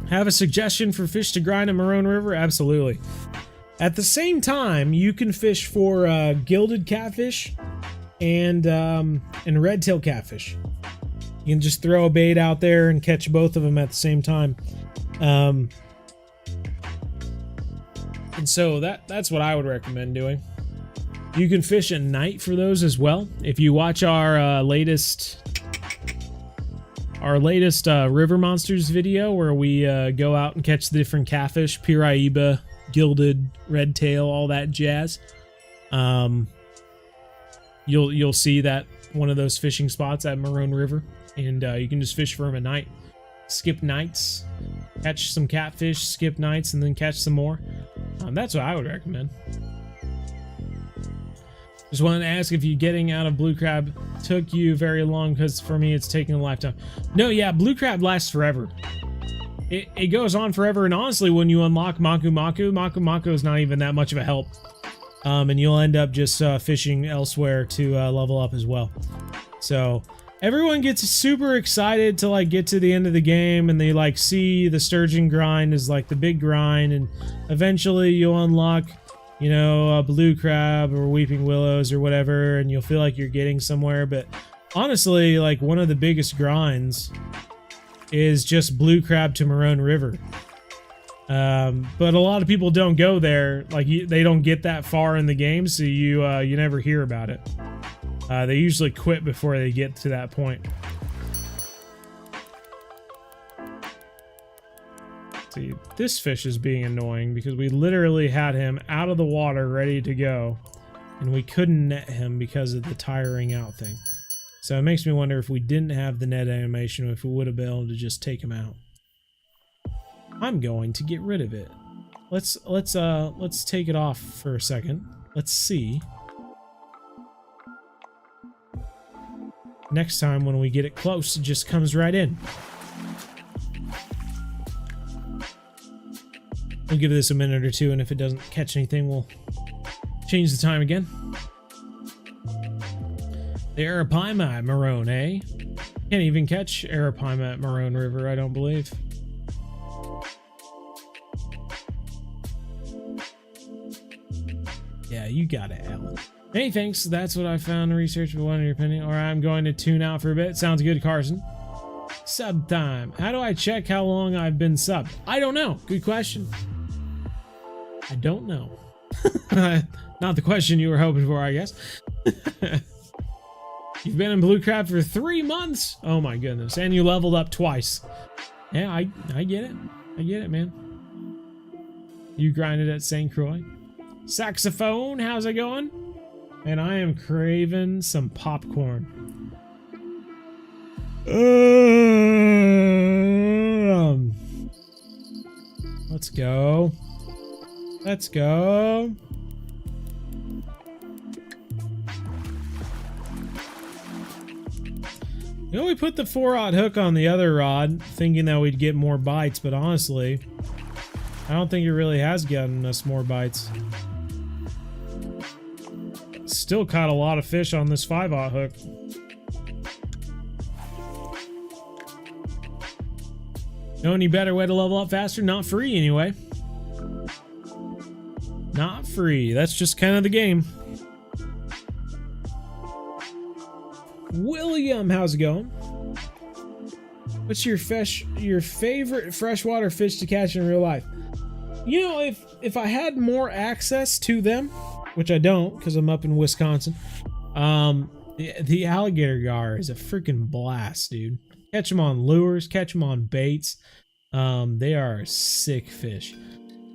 Have a suggestion for fish to grind in Maroon River? Absolutely. At the same time, you can fish for gilded catfish and red-tail catfish. You can just throw a bait out there and catch both of them at the same time. And so that's what I would recommend doing. You can fish at night for those as well. If you watch our latest River Monsters video where we go out and catch the different catfish, Piraiba, gilded, red tail, all that jazz. You'll see that one of those fishing spots at Maroon River, and you can just fish for them at night. Skip nights, catch some catfish, skip nights, and then catch some more. That's what I would recommend. Just wanted to ask if you getting out of blue crab took you very long, because for me it's taking a lifetime. No, yeah, blue crab lasts forever. It goes on forever, and honestly, when you unlock Maku Maku is not even that much of a help. and you'll end up just fishing elsewhere to level up as well. So everyone gets super excited to like get to the end of the game, and they like see the sturgeon grind is like the big grind, and eventually you'll unlock, you know, a blue crab or weeping willows or whatever, and you'll feel like you're getting somewhere. But honestly, like one of the biggest grinds is just blue crab to Marone River. But a lot of people don't go there. Like they don't get that far in the game, so you never hear about it. They usually quit before they get to that point. See, this fish is being annoying because we literally had him out of the water ready to go, and we couldn't net him because of the tiring out thing. So it makes me wonder if we didn't have the net animation, if we would have been able to just take him out. I'm going to get rid of it. Let's take it off for a second. Let's see. Next time when we get it close, it just comes right in. We'll give this a minute or two, and if it doesn't catch anything, we'll change the time again. The Arapaima at Marone, eh? Can't even catch Arapaima at Marone River, I don't believe. Yeah, you got it, Alan. Hey, thanks. That's what I found in research. But what in your opinion? Or I'm going to tune out for a bit. Sounds good, Carson. Sub time. How do I check how long I've been subbed? I don't know. Good question. I don't know. Not the question you were hoping for, I guess. You've been in Blue Crab for 3 months? Oh my goodness. And you leveled up twice. Yeah, I get it. I get it, man. You grinded at St. Croix. Saxophone, how's it going? And I am craving some popcorn. Let's go. Let's go. You know, we put the 4-aught hook on the other rod, thinking that we'd get more bites, but honestly, I don't think it really has gotten us more bites. Still caught a lot of fish on this 5-aught hook. Know any better way to level up faster? Not free, anyway. Not free. That's just kind of the game. William, how's it going? What's your favorite freshwater fish to catch in real life? You know, if I had more access to them, which I don't because I'm up in Wisconsin, the alligator gar is a freaking blast, dude. Catch them on lures, catch them on baits. They are a sick fish.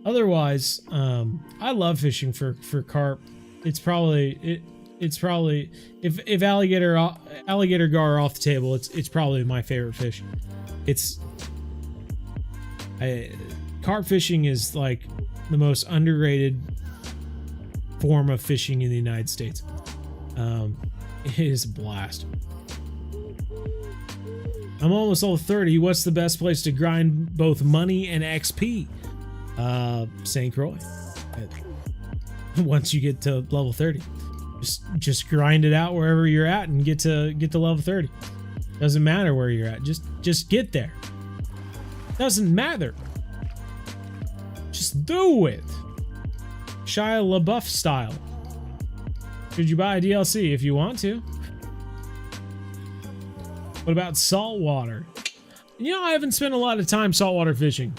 Otherwise, I love fishing for carp. It's probably if alligator gar are off the table, it's probably my favorite fish. Carp fishing is like the most underrated form of fishing in the United States. It is a blast. I'm almost level 30. What's the best place to grind both money and XP? St. Croix. Once you get to level 30, just grind it out wherever you're at and get to level 30. Doesn't matter where you're at. Just get there. Doesn't matter. Just do it. Shia LaBeouf style. Should you buy a DLC if you want to? What about saltwater? You know, I haven't spent a lot of time saltwater fishing.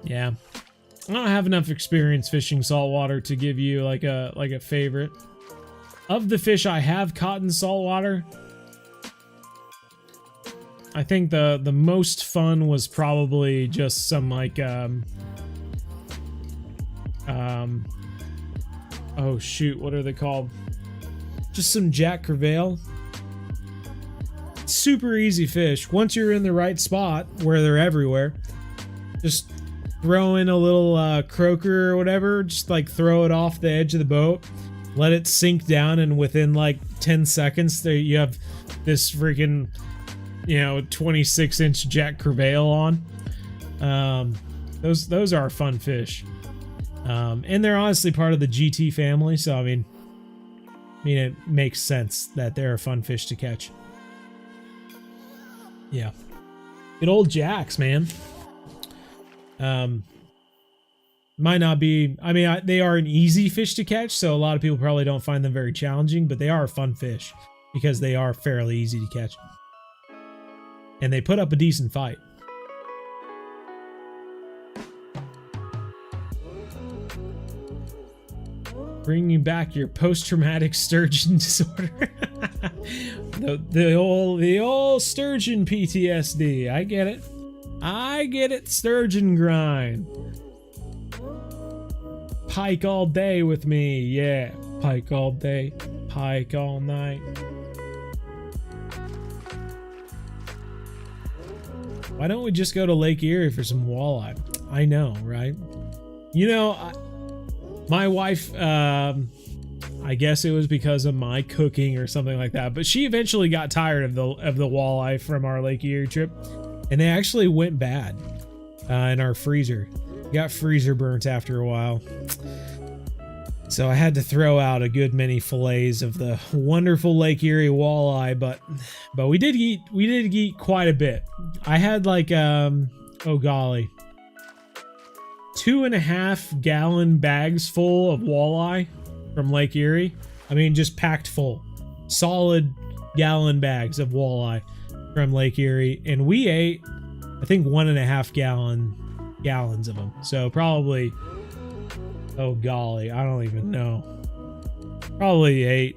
Yeah. I don't have enough experience fishing saltwater to give you like a favorite. Of the fish I have caught in saltwater, I think the most fun was probably just some like oh shoot, what are they called? Just some Jack Crevalle. Super easy fish. Once you're in the right spot where they're everywhere, just throw in a little croaker or whatever, just like throw it off the edge of the boat, let it sink down, and within like 10 seconds there you have this freaking, you know, 26-inch Jack Crevalle on. Those are fun fish. And they're honestly part of the GT family, so I mean it makes sense that they're a fun fish to catch. Yeah. Good old jacks, man. Might not be, I mean, they are an easy fish to catch, so a lot of people probably don't find them very challenging, but they are a fun fish because they are fairly easy to catch. And they put up a decent fight. Bringing back your post-traumatic sturgeon disorder. the old sturgeon PTSD. I get it. I get it. Sturgeon grind. Pike all day with me. Yeah. Pike all day. Pike all night. Why don't we just go to Lake Erie for some walleye? I know, right? You know, my wife, I guess it was because of my cooking or something like that, but she eventually got tired of the walleye from our Lake Erie trip, and they actually went bad in our freezer. Got freezer burnt after a while, so I had to throw out a good many fillets of the wonderful Lake Erie walleye. But we did eat quite a bit. I had like oh golly, 2.5 gallon bags full of walleye from Lake Erie. I mean, just packed full, solid gallon bags of walleye from Lake Erie, and we ate, I think, 1.5 gallons of them. So probably, oh golly, I don't even know. Probably ate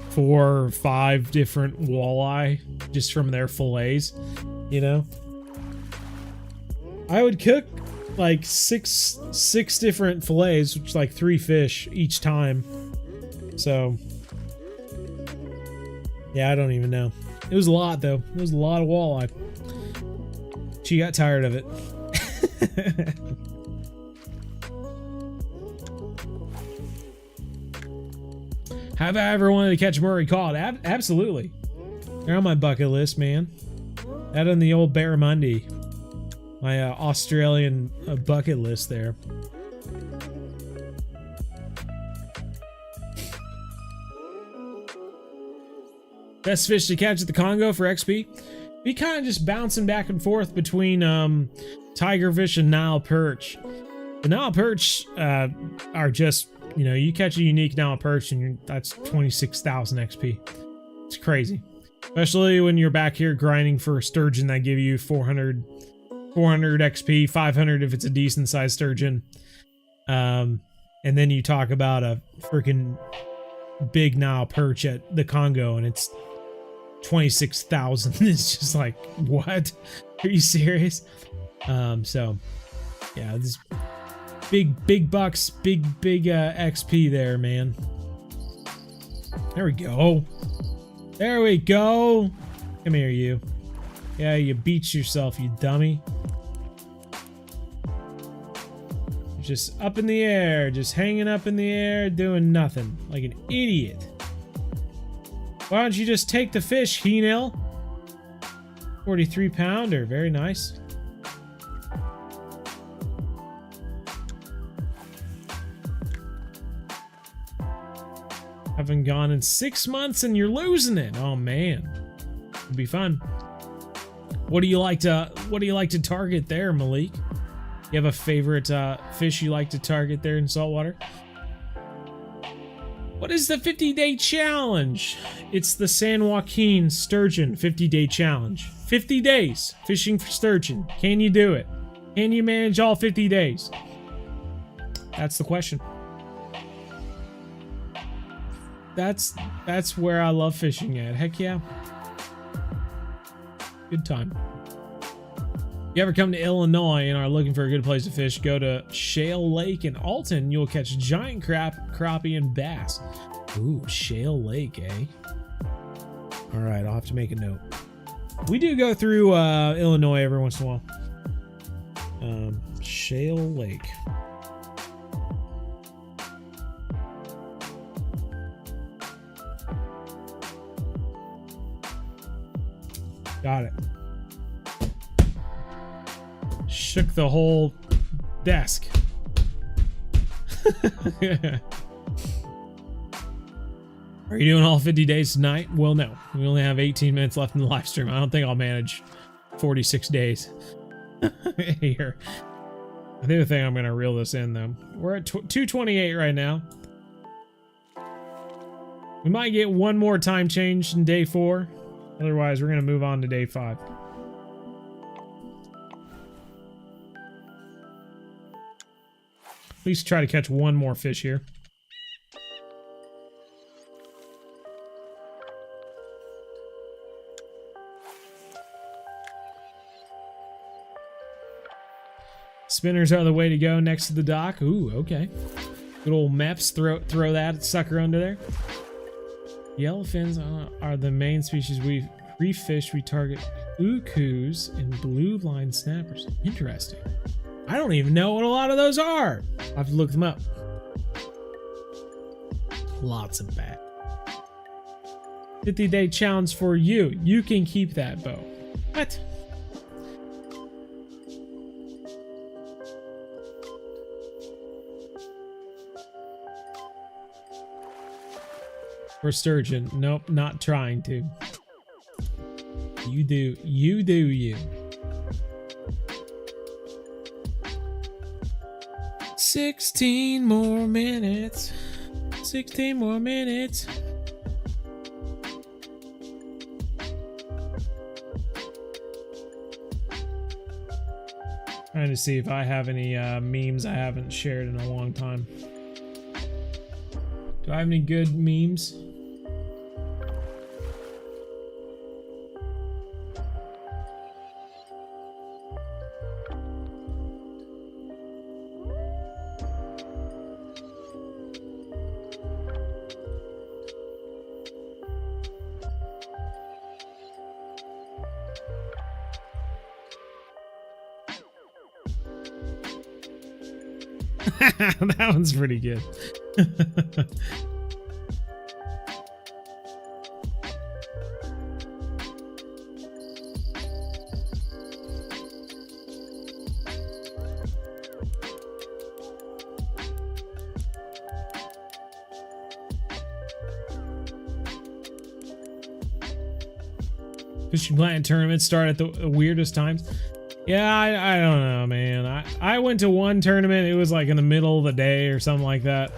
4 or 5 different walleye just from their fillets. You know, I would cook like six different fillets, which is like 3 fish each time. So yeah, I don't even know. It was a lot though. It was a lot of walleye. She got tired of it. Have I ever wanted to catch Murray cod? Absolutely. They're on my bucket list, man. That on the old barramundi. My Australian bucket list there. Best fish to catch at the Congo for XP? Be kind of just bouncing back and forth between tigerfish and Nile perch. The Nile perch are just, you know, you catch a unique Nile perch and that's 26,000 XP. It's crazy. Especially when you're back here grinding for a sturgeon that give you 400 XP, 500 if it's a decent sized sturgeon. And then you talk about a freaking big Nile perch at the Congo and it's 26,000. It's just like, what? Are you serious? So yeah, this big bucks, big XP there, man. There we go. There we go. Come here, you. Yeah, you beat yourself, you dummy. You're just up in the air, just hanging up in the air, doing nothing, like an idiot. Why don't you just take the fish, Heenel? 43 pounder, very nice. Haven't gone in 6 months and you're losing it. Oh man, it'll be fun. What do you like to target there, Malik? You have a favorite fish you like to target there in saltwater? What is the 50-day challenge? It's the San Joaquin Sturgeon 50-day challenge. 50 days fishing for sturgeon. Can you do it? Can you manage all 50 days? That's the question. That's where I love fishing at. Heck yeah. Good time. If you ever come to Illinois and are looking for a good place to fish, go to Shale Lake in Alton. You'll catch giant crappie, and bass. Ooh, Shale Lake, eh? All right, I'll have to make a note. We do go through Illinois every once in a while. Shale Lake. Got it. Shook the whole desk. Are you doing all 50 days tonight? Well, no. We only have 18 minutes left in the live stream. I don't think I'll manage 46 days here. I think I'm going to reel this in, though. We're at 228 right now. We might get one more time change in day 4. Otherwise, we're going to move on to day 5. At least try to catch one more fish here. Spinners are the way to go next to the dock. Ooh, okay. Good old Meps. Throw that sucker under there. Yellowfins are the main species we fish. We target ukus and blue line snappers. Interesting. I don't even know what a lot of those are. I'll have to look them up. Lots of bat. 50-day challenge for you. You can keep that bow. What? For Sturgeon. Nope, not trying to. You do you. 16 more minutes. 16 more minutes. Trying to see if I have any memes I haven't shared in a long time. Do I have any good memes? That one's pretty good. Fishing Planet tournaments start at the weirdest times. Yeah, I don't know, man. I went to one tournament. It was like in the middle of the day or something like that.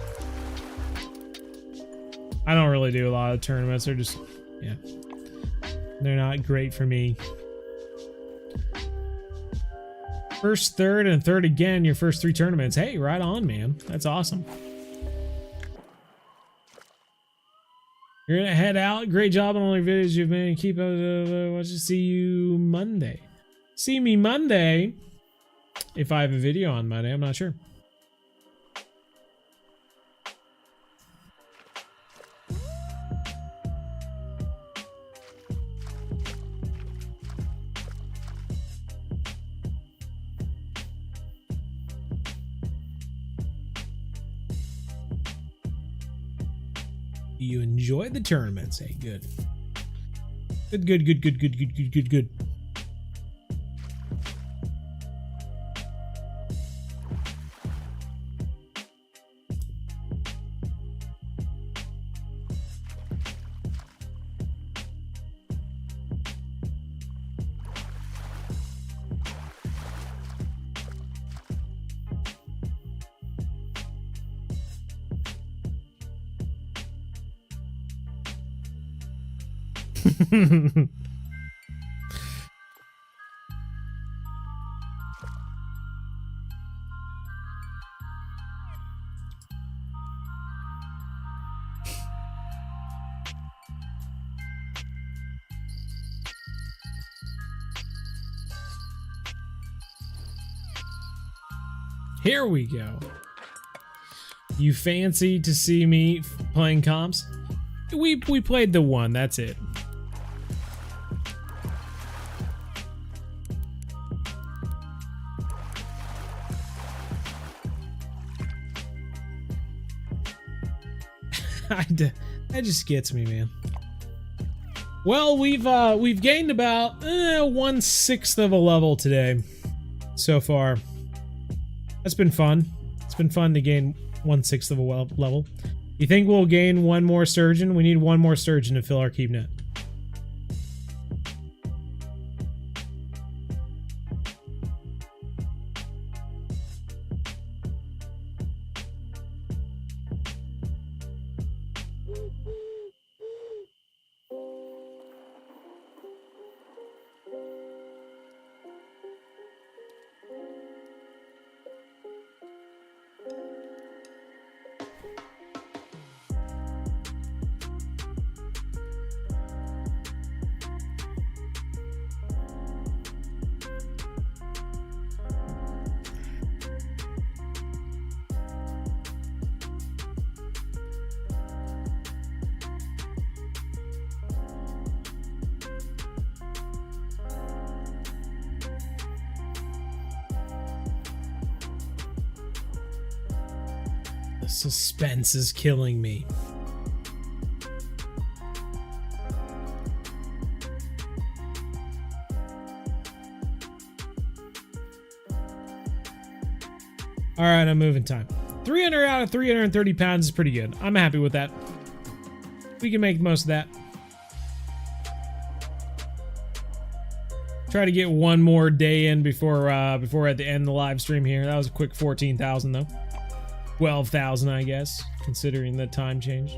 I don't really do a lot of tournaments. They're just, yeah. They're not great for me. First, third, and third again, your first 3 tournaments. Hey, right on, man. That's awesome. You're gonna head out. Great job on all your videos you've been. Keep up. Watch to see you Monday. See me Monday. If I have a video on Monday, I'm not sure. You enjoy the tournaments. Hey, good. Good. Here we go. You fancy to see me playing comps? We played the one, that's it. That just gets me, man. Well, we've gained about 1/6 of a level today. so far. That's been fun. It's been fun to gain 1/6 of a level. You think we'll gain one more sturgeon? We need one more sturgeon to fill our keep net. The suspense is killing me. All right, I'm moving time. 300 out of 330 pounds is pretty good. I'm happy with that. We can make the most of that. Try to get one more day in before we're at the end of the live stream here. That was a quick 14,000 though. 12,000, I guess, considering the time change.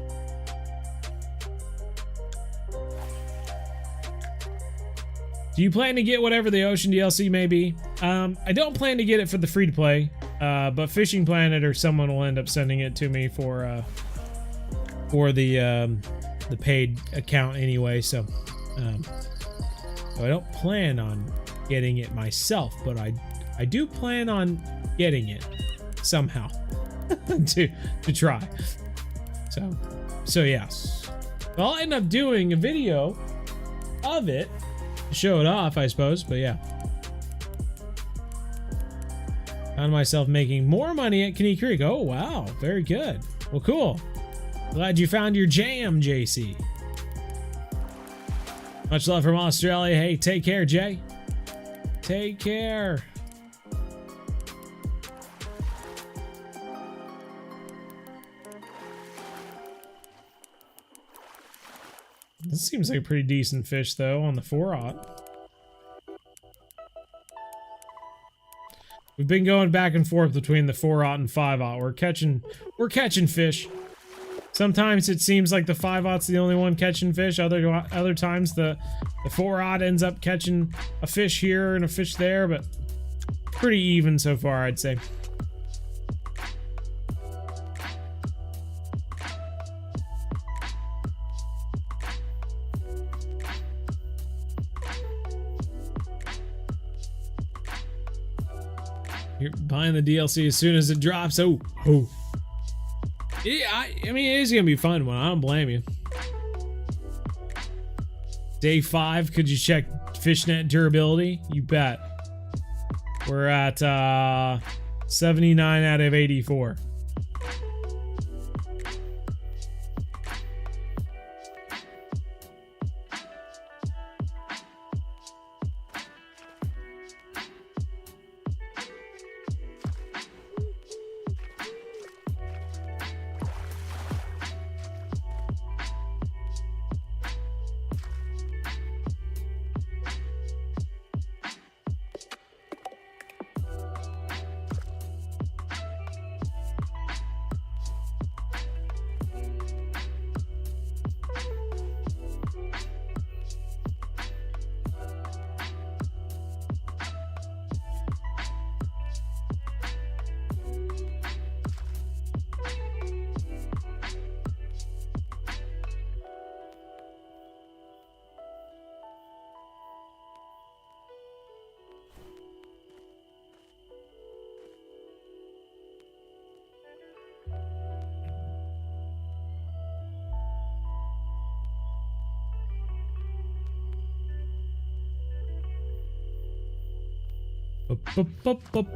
Do you plan to get whatever the Ocean DLC may be? I don't plan to get it for the free-to-play, but Fishing Planet or someone will end up sending it to me for the paid account anyway. So I don't plan on getting it myself, but I do plan on getting it somehow. to try. So yes. I'll end up doing a video of it to show it off, I suppose, but yeah. Found myself making more money at Kenny Creek. Oh wow, very good. Well, cool. Glad you found your jam, JC. Much love from Australia. Hey, take care, Jay. Take care. This seems like a pretty decent fish, though, on the 4/0. We've been going back and forth between the 4/0 and 5/0. We're catching fish. Sometimes it seems like the 5/0's the only one catching fish. Other times the 4/0 ends up catching a fish here and a fish there, but pretty even so far, I'd say. You're buying the DLC as soon as it drops. Oh. Yeah, I mean, it is going to be a fun one. I don't blame you. Day 5, could you check fishnet durability? You bet. We're at 79 out of 84.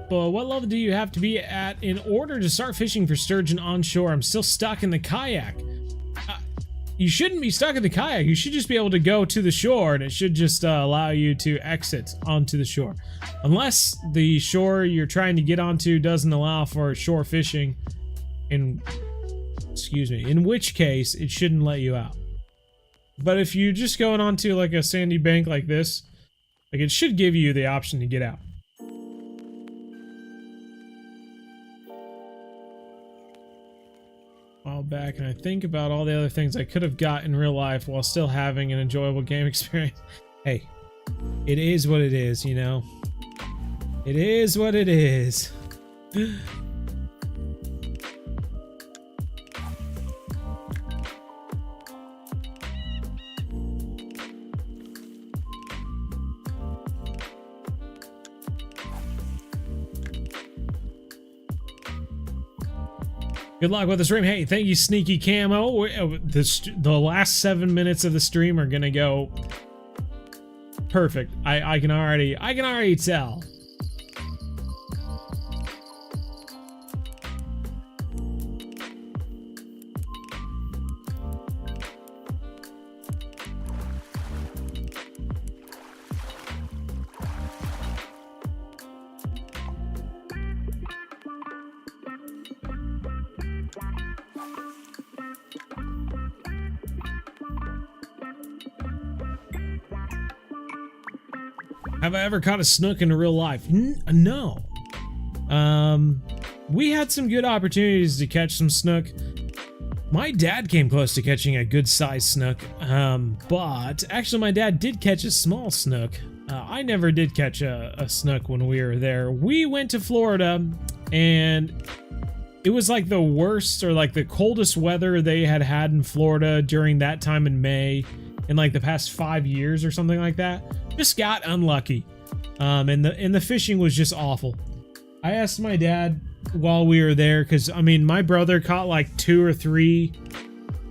What level do you have to be at in order to start fishing for sturgeon onshore? I'm still stuck in the kayak. you shouldn't be stuck in the kayak. You should just be able to go to the shore, and it should just allow you to exit onto the shore. Unless the shore you're trying to get onto doesn't allow for shore fishing, in which case it shouldn't let you out. But if you're just going onto like a sandy bank like this, like it should give you the option to get out. All back, and I think about all the other things I could have got in real life while still having an enjoyable game experience. Hey, it is what it is, you know? It is what it is. Good luck with the stream. Hey, thank you, Sneaky Camo. The last 7 minutes of the stream are gonna go perfect. I can already tell. Have I ever caught a snook in real life? No. We had some good opportunities to catch some snook. My dad came close to catching a good sized snook, but actually my dad did catch a small snook. I never did catch a snook when we were there. We went to Florida, and it was like the worst or like the coldest weather they had in Florida during that time in May in like the past 5 years or something like that. Just got unlucky, and the fishing was just awful. I asked my dad while we were there, because I mean my brother caught like 2 or 3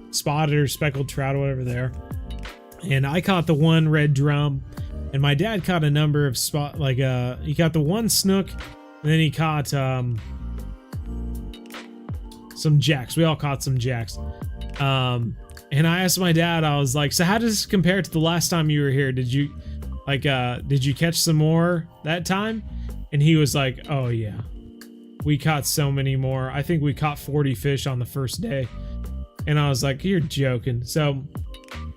spotted or speckled trout or whatever there, and I caught the one red drum, and my dad caught a number of he caught the one snook, and then he caught some jacks. We all caught some jacks. And I asked my dad, I was like, so how does this compare to the last time you were here? Did you catch some more that time? And he was like, oh yeah, we caught so many more. I think we caught 40 fish on the first day. And I was like, you're joking. So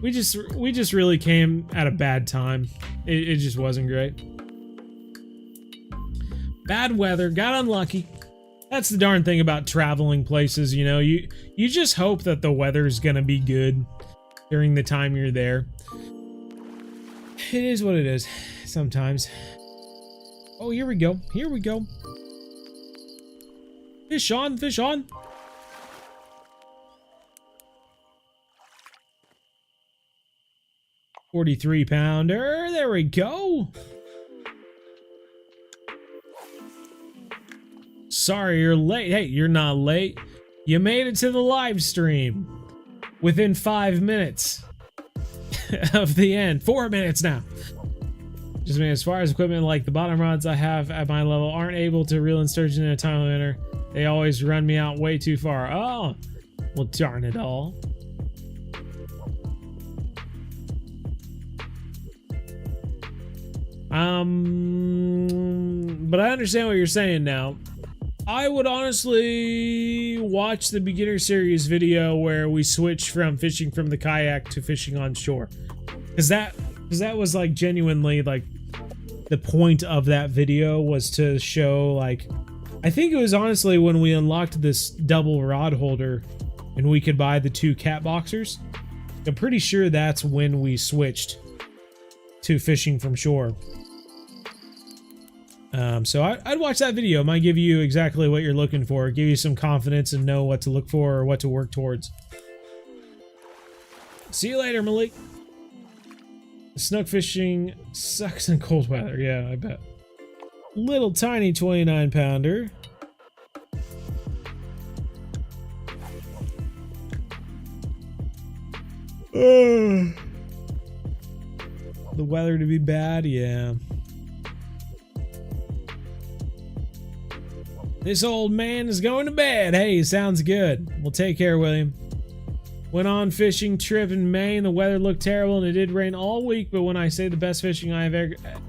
we just really came at a bad time. It just wasn't great. Bad weather, got unlucky. That's the darn thing about traveling places, you know. You just hope that the weather's gonna be good during the time you're there. It is what it is sometimes. Oh, here we go. Here we go. Fish on, fish on. $43 pounder. There we go. Sorry you're late. Hey, you're not late. You made it to the live stream within 5 minutes of the end. 4 minutes now. Just mean, as far as equipment, like the bottom rods I have at my level aren't able to reel in sturgeon in a timely manner. They always run me out way too far. Oh, well, darn it all. But I understand what you're saying now. I would honestly watch the beginner series video where we switch from fishing from the kayak to fishing on shore, because that was like genuinely like the point of that video was to show, like, I think it was honestly when we unlocked this double rod holder and we could buy the 2 cat boxers. I'm pretty sure that's when we switched to fishing from shore. So I'd watch that video. It might give you exactly what you're looking for, give you some confidence and know what to look for or what to work towards. See you later, Malik. Snook fishing sucks in cold weather. Yeah, I bet. Little tiny 29 pounder. The weather to be bad, yeah. This old man is going to bed. Hey, sounds good. Well, take care, William. Went on fishing trip in Maine. The weather looked terrible and it did rain all week, but when I say the best fishing I've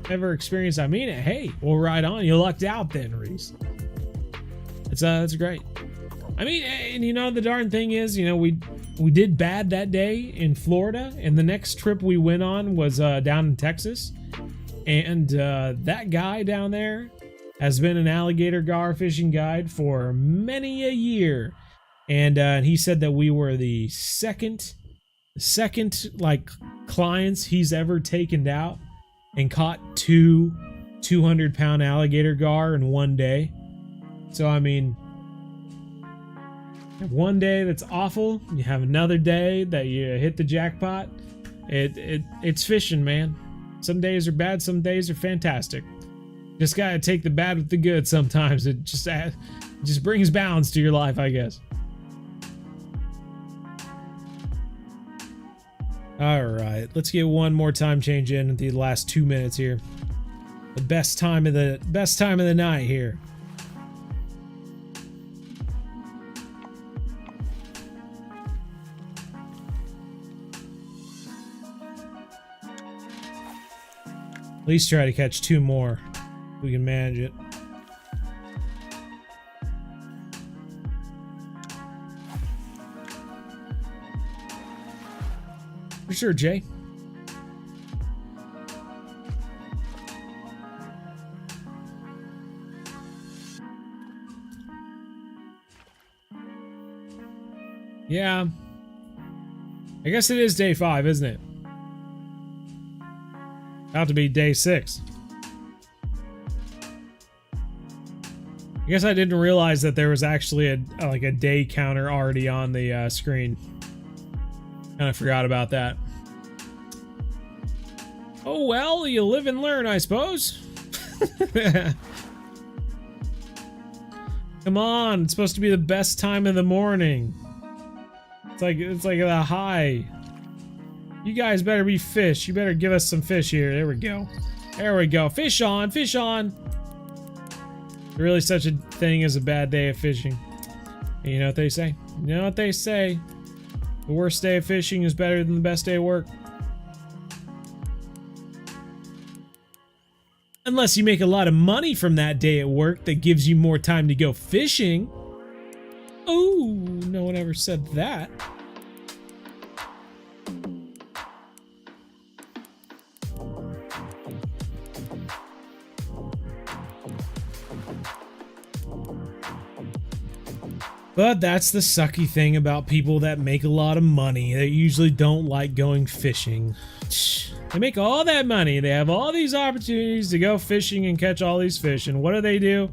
ever experienced, I mean it. Hey, well, right on. You lucked out then, Reese. That's great. I mean, and you know, the darn thing is, you know, we did bad that day in Florida, and the next trip we went on was down in Texas. And that guy down there has been an alligator gar fishing guide for many a year. And he said that we were the second like clients he's ever taken out and caught 200-pound alligator gar in one day. So I mean, one day that's awful, you have another day that you hit the jackpot. It's fishing, man. Some days are bad, some days are fantastic. Just gotta take the bad with the good sometimes. It just brings balance to your life, I guess. All right, let's get one more time change in the last 2 minutes here. The best time of the night here. At least try to catch 2 more. We can manage it. For sure, Jay. Yeah. I guess it is day 5, isn't it? About to be day 6. I guess I didn't realize that there was actually a day counter already on the screen. Kind of forgot about that. Oh well, you live and learn, I suppose. Come on, it's supposed to be the best time of the morning. It's like a high. You guys better be fish. You better give us some fish here. There we go. There we go. Fish on, fish on. There's really such a thing as a bad day of fishing. And you know what they say? You know what they say? The worst day of fishing is better than the best day of work. Unless you make a lot of money from that day at work that gives you more time to go fishing. Oh, no one ever said that. But that's the sucky thing about people that make a lot of money. They usually don't like going fishing. They make all that money. They have all these opportunities to go fishing and catch all these fish. And what do?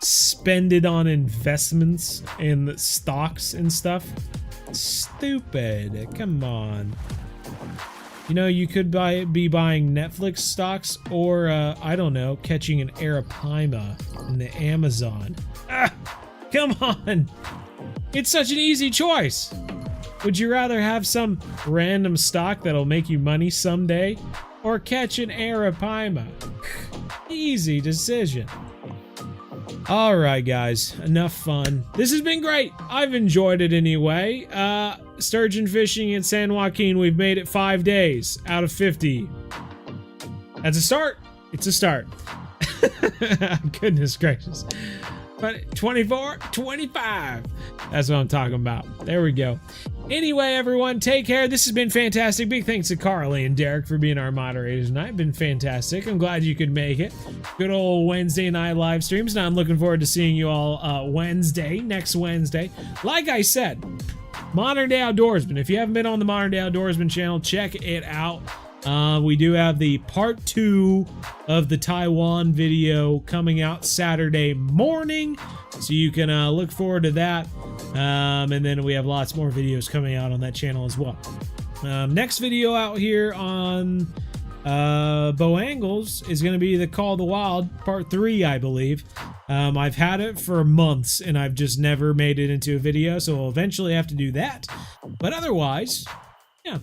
Spend it on investments in stocks and stuff. Stupid. Come on. You know, you could be buying Netflix stocks or, I don't know, catching an arapaima in the Amazon. Ah, come on. It's such an easy choice. Would you rather have some random stock that'll make you money someday or catch an arapaima? Easy decision. All right, guys, enough fun. This has been great. I've enjoyed it anyway. Sturgeon fishing in San Joaquin. We've made it 5 days out of 50. That's a start. It's a start. Goodness gracious. But 24, 25. That's what I'm talking about. There we go. Anyway, everyone, take care. This has been fantastic. Big thanks to Carly and Derek for being our moderators tonight. Been fantastic. I'm glad you could make it. Good old Wednesday night live streams. Now I'm looking forward to seeing you all next Wednesday. Like I said, Modern Day Outdoorsman. If you haven't been on the Modern Day Outdoorsman channel, check it out. We do have the part 2 of the Taiwan video coming out Saturday morning, so you can look forward to that. And then we have lots more videos coming out on that channel as well. Next video out here on Bow Angles is going to be the Call of the Wild part 3, I believe. I've had it for months and I've just never made it into a video, so we'll eventually have to do that. But otherwise, yeah,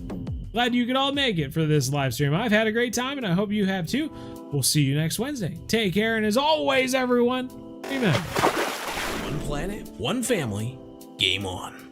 glad you could all make it for this live stream. I've had a great time and I hope you have too. We'll see you next Wednesday. Take care, and as always, everyone, amen. One planet, one family, game on.